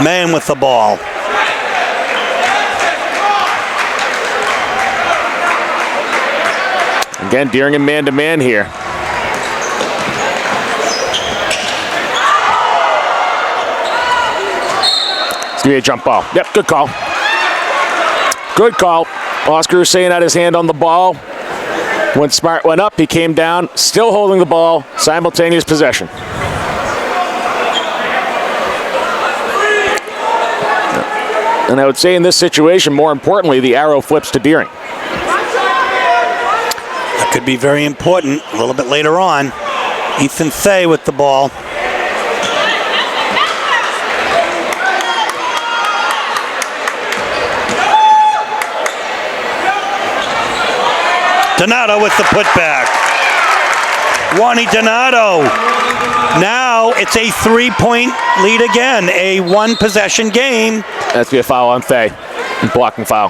Man with the ball. Again, Deering in man-to-man here. It's going to be a jump ball. Yep, good call. Good call. Oscar Hussein had his hand on the ball. When Smart went up, he came down, still holding the ball, simultaneous possession. And I would say in this situation, more importantly, the arrow flips to Deering. That could be very important a little bit later on. Ethan Thay with the ball. Donato with the putback. Wani Donato. Now it's a 3-point lead again. A 1-possession game. That's be a foul on Thay. Blocking foul.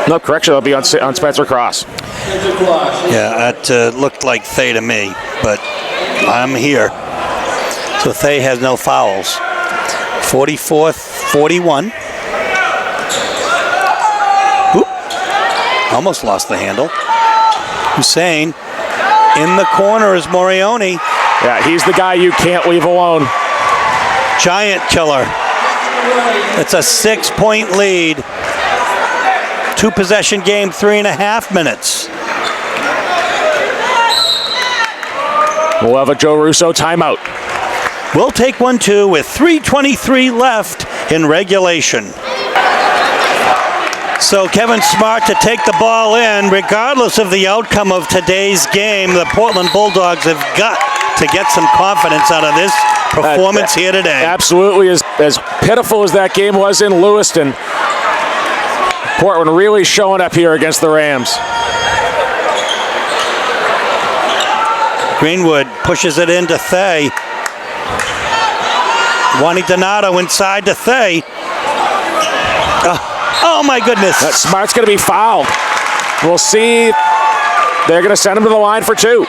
No, correction, that'll be on Spencer Cross. Yeah, that looked like Thay to me, but I'm here. So Thay has no fouls. 44-41. Oop. Almost lost the handle. Hussein. In the corner is Morioni. Yeah, he's the guy you can't leave alone. Giant killer. It's a 6-point lead. 2-possession game, 3.5 minutes. We'll have a Joe Russo timeout. We'll take one too with 3:23 left in regulation. So Kevin Smart to take the ball in. Regardless of the outcome of today's game, the Portland Bulldogs have got to get some confidence out of this performance here today. Absolutely. As pitiful as that game was in Lewiston, Portland really showing up here against the Rams. Greenwood pushes it into Thay. Wani Donato inside to Thay. Oh my goodness. That Smart's going to be fouled. We'll see They're going to send him to the line for 2.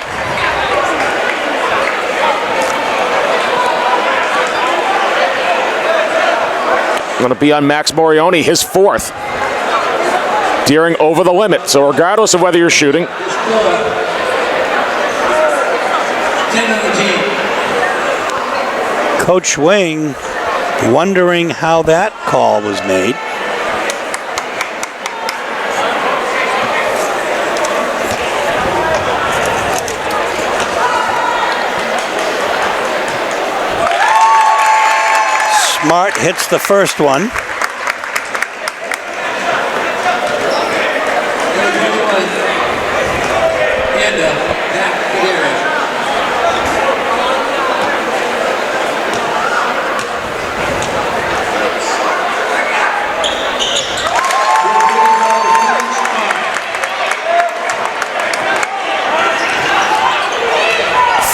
Going to be on Max Morioni, his 4th. Deering over the limit. So regardless of whether you're shooting, 10 on the team. Coach Wing wondering how that call was made. Smart hits the first one.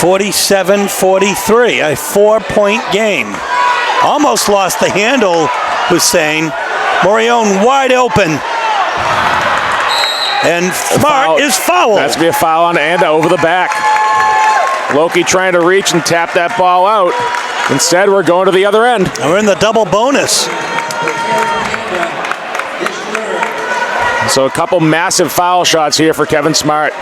(47-43), a 4-point game. Almost lost the handle, Hussein. Morion wide open. And Smart is fouled. That's going to be a foul on Anda over the back. Loki trying to reach and tap that ball out. Instead, we're going to the other end. And we're in the double bonus. So a couple massive foul shots here for Kevin Smart.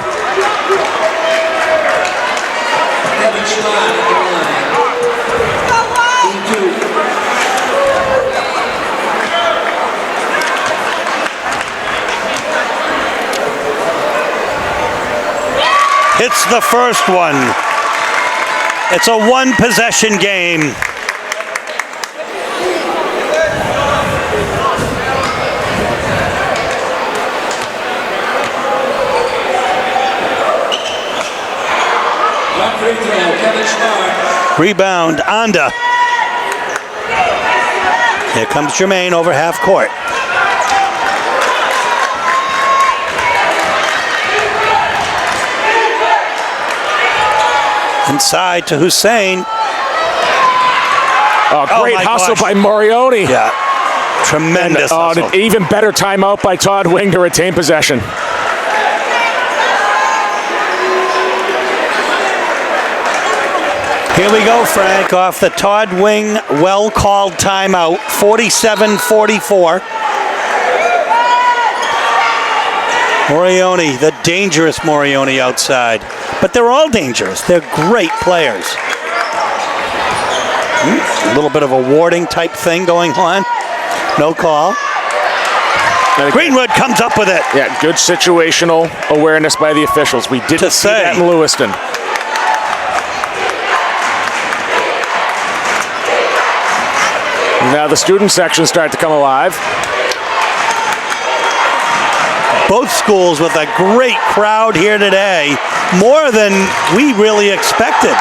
Hits the first one. It's a 1-possession game. Rebound, Anda. Here comes Jermaine over half court. Inside to Hussein. Oh, great hustle by Morioni. Yeah, tremendous hustle. An even better timeout by Todd Wing to retain possession. Here we go, Frank, off the Todd Wing well-called timeout, 47-44. Morioni, the dangerous Morioni outside. But they're all dangerous. They're great players. A little bit of a warding type thing going on. No call. Greenwood comes up with it. Yeah, good situational awareness by the officials. We didn't see that in Lewiston. Now the student sections start to come alive. Both schools with a great crowd here today, more than we really expected.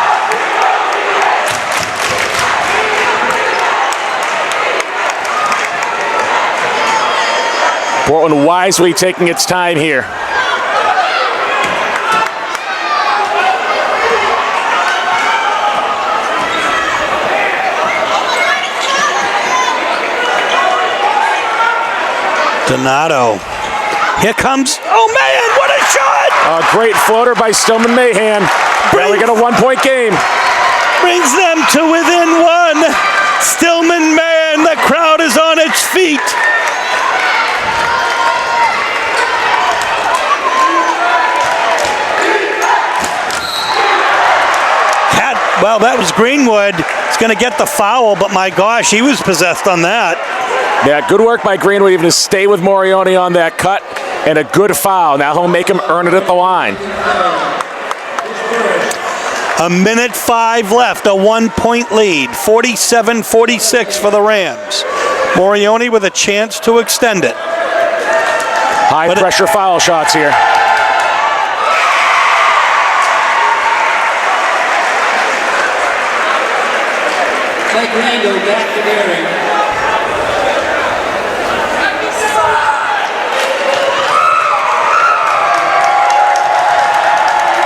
Portland wisely taking its time here. Donato. Here comes, oh man, what a shot! A great floater by Stillman Mahan. Now we got a 1-point game. Brings them to within 1. Stillman Mahan, the crowd is on its feet. Well, that was Greenwood. He's going to get the foul, but my gosh, he was possessed on that. Yeah, good work by Greenwood even to stay with Morioni on that cut, and a good foul. Now he'll make him earn it at the line. 1:05 left, a 1-point lead, 47-46 for the Rams. Morioni with a chance to extend it. High pressure foul shots here. Mike Rando back to Daring.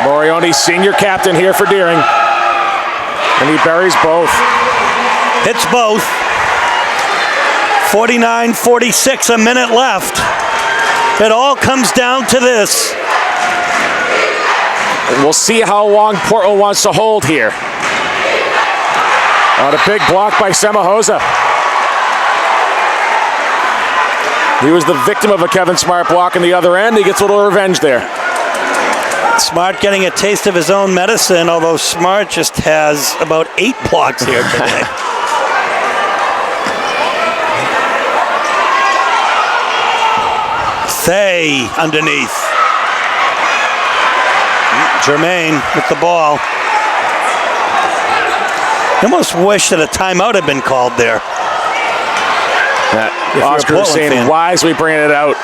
Morioni, senior captain here for Deering. And he buries both. Hits both. 49-46, a minute left. It all comes down to this. And we'll see how long Portland wants to hold here. On a big block by Semahosa. He was the victim of a Kevin Smart block on the other end. He gets a little revenge there. Smart getting a taste of his own medicine, although Smart just has about 8 blocks here today. Thay underneath. Jermaine with the ball. I almost wish that a timeout had been called there. Oscar Hussein wisely bringing it out.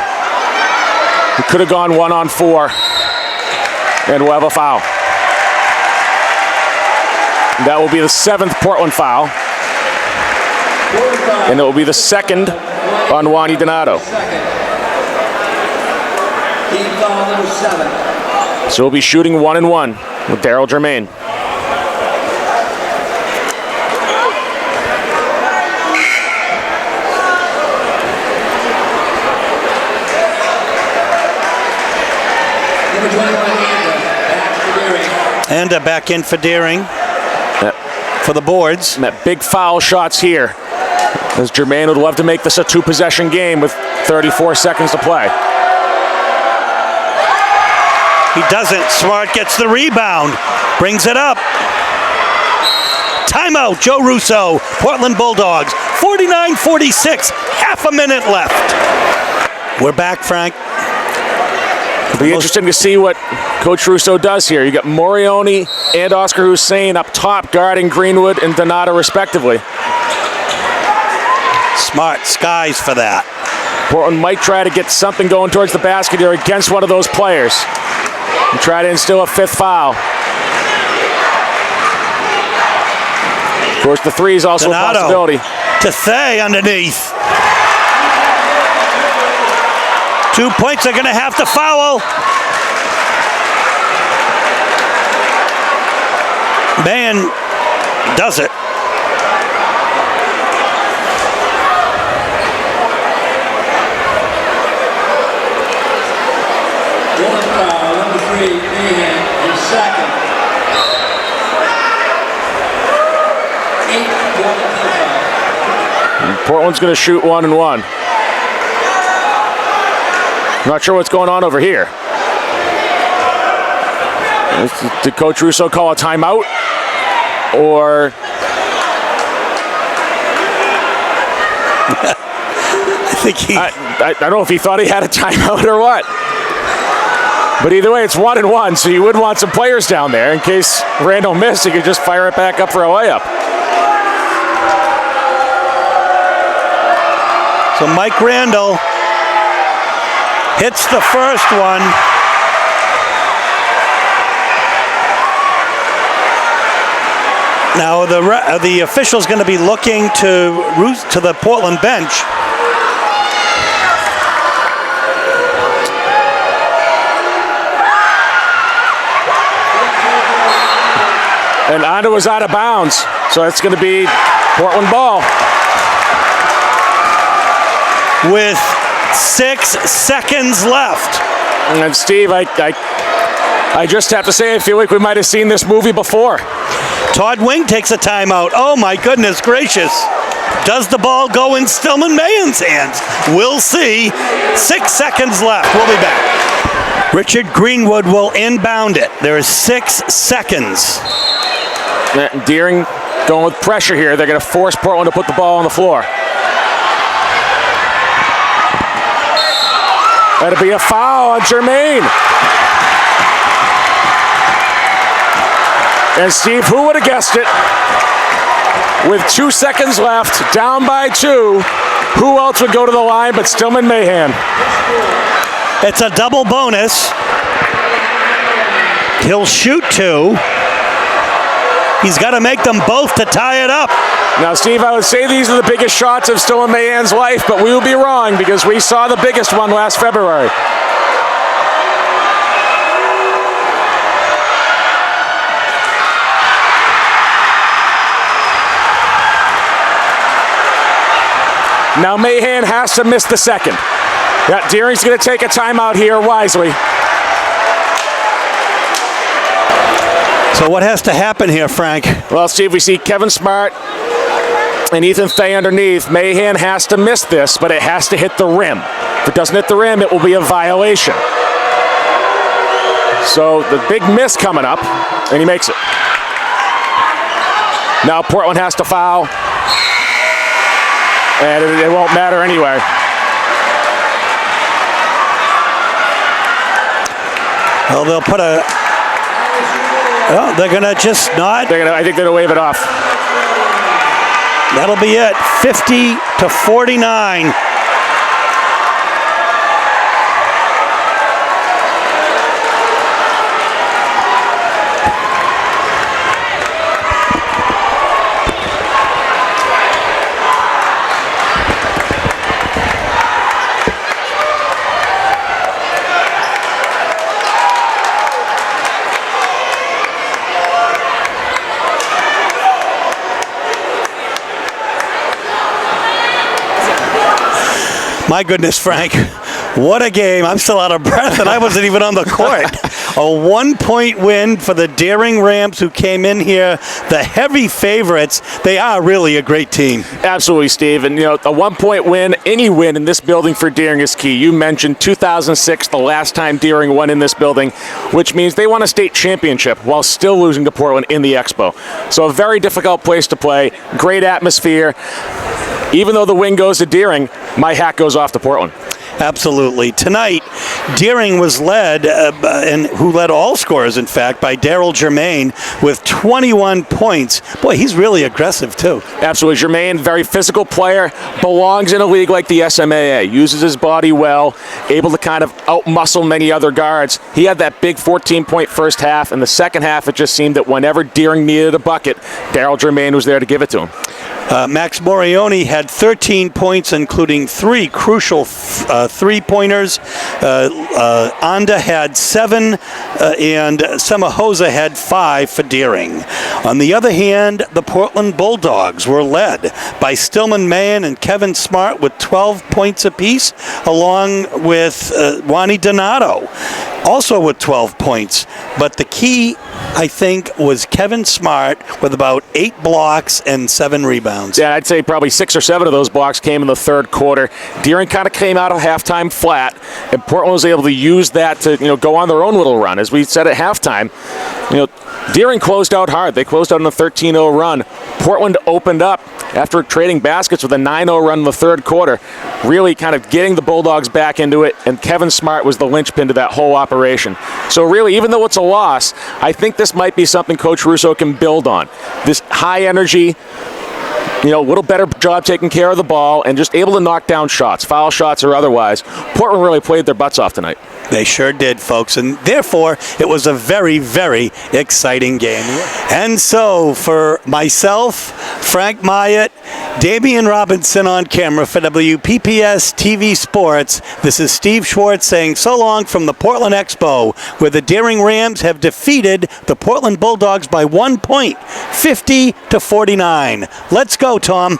He could have gone 1-on-4. And we'll have a foul. That will be the 7th Portland foul. And it will be the 2nd on Juan Donato. Team foul number 7. So we'll be shooting 1-1 with Daryl Jermaine. Number 21, And back in for Deering. For the boards. And that big foul shots here. As Jermaine would love to make this a 2-possession game with 34 seconds to play. He doesn't. Smart gets the rebound. Brings it up. Timeout, Joe Russo. Portland Bulldogs. 49-46. Half a minute left. We're back, Frank. It'll be interesting to see what Coach Russo does here. You got Morioni and Oscar Hussein up top guarding Greenwood and Donato respectively. Smart skies for that. Portland might try to get something going towards the basket here against one of those players. And try to instill a 5th foul. Of course, the 3 is also Donato. a possibility. To Thay underneath. 2 points, they're going to have to foul. Man does it. one foul, number 3, Mahan, his 2nd. 8 Portland foul. Portland's going to shoot 1-1. Not sure what's going on over here. Did Coach Russo call a timeout? Or I think he... I don't know if he thought he had a timeout or what. But either way, it's 1-1, so you would want some players down there in case Randall missed. He could just fire it back up for a layup. So Mike Randall hits the first one. Now the official's going to be looking to the Portland bench. And Ando was out of bounds, so it's going to be Portland ball. With 6 seconds left. And Steve, I just have to say, I feel like we might have seen this movie before. Todd Wing takes a timeout. Oh my goodness gracious. Does the ball go in Stillman Mahan's hands? We'll see. 6 seconds left. We'll be back. Richard Greenwood will inbound it. There is 6 seconds. Deering going with pressure here. They're going to force Portland to put the ball on the floor. That'll be a foul on Jermaine. And Steve, who would have guessed it? With 2 seconds left, down by 2, who else would go to the line but Stillman Mahan? It's a double bonus. He'll shoot 2. He's got to make them both to tie it up. Now, Steve, I would say these are the biggest shots of Stillman Mahan's life, but we will be wrong because we saw the biggest one last February. Now Mahan has to miss the second. Yeah, Deering's going to take a timeout here wisely. So what has to happen here, Frank? Well, Steve, we see Kevin Smart and Ethan Fay underneath. Mahan has to miss this, but it has to hit the rim. If it doesn't hit the rim, it will be a violation. So the big miss coming up, and he makes it. Now Portland has to foul, and it won't matter anyway. Well, they'll put a... Oh, they're going to just not... I think they're going to wave it off. That'll be it. 50-49. My goodness, Frank, what a game. I'm still out of breath, and I wasn't even on the court. A 1-point win for the Deering Rams, who came in here, the heavy favorites. They are really a great team. Absolutely, Steve. And, a 1-point win, any win in this building for Deering is key. You mentioned 2006, the last time Deering won in this building, which means they won a state championship while still losing to Portland in the Expo. So a very difficult place to play, great atmosphere. Even though the win goes to Deering, my hat goes off to Portland. Absolutely. Tonight, Deering was led, and who led all scorers, in fact, by Daryl Germain with 21 points. Boy, he's really aggressive, too. Absolutely. Germain, very physical player, belongs in a league like the SMAA, uses his body well, able to kind of out-muscle many other guards. He had that big 14-point first half. In the second half, it just seemed that whenever Deering needed a bucket, Daryl Germain was there to give it to him. Max Morioni had 13 points, including 3 crucial three-pointers. Anda had 7, and Semahosa had 5 for Deering. On the other hand, the Portland Bulldogs were led by Stillman Mahan and Kevin Smart with 12 points apiece, along with Wani Donato, also with 12 points. But the key, I think, was Kevin Smart with about 8 blocks and 7 rebounds. Yeah, I'd say probably 6 or 7 of those blocks came in the third quarter. Deering kind of came out of halftime flat, and Portland was able to use that to go on their own little run. As we said at halftime, Deering closed out hard. They closed out on a 13-0 run. Portland opened up after trading baskets with a 9-0 run in the third quarter, really kind of getting the Bulldogs back into it, and Kevin Smart was the linchpin to that whole operation. So really, even though it's a loss, I think this might be something Coach Russo can build on. This high energy, a little better job taking care of the ball and just able to knock down shots, foul shots or otherwise. Portland really played their butts off tonight. They sure did, folks, and therefore it was a very, very exciting game. And so for myself, Frank Myatt, Damian Robinson on camera for WPPS TV Sports, this is Steve Schwartz saying so long from the Portland Expo, where the Deering Rams have defeated the Portland Bulldogs by 1 point, 50-49. Let's go, Tom.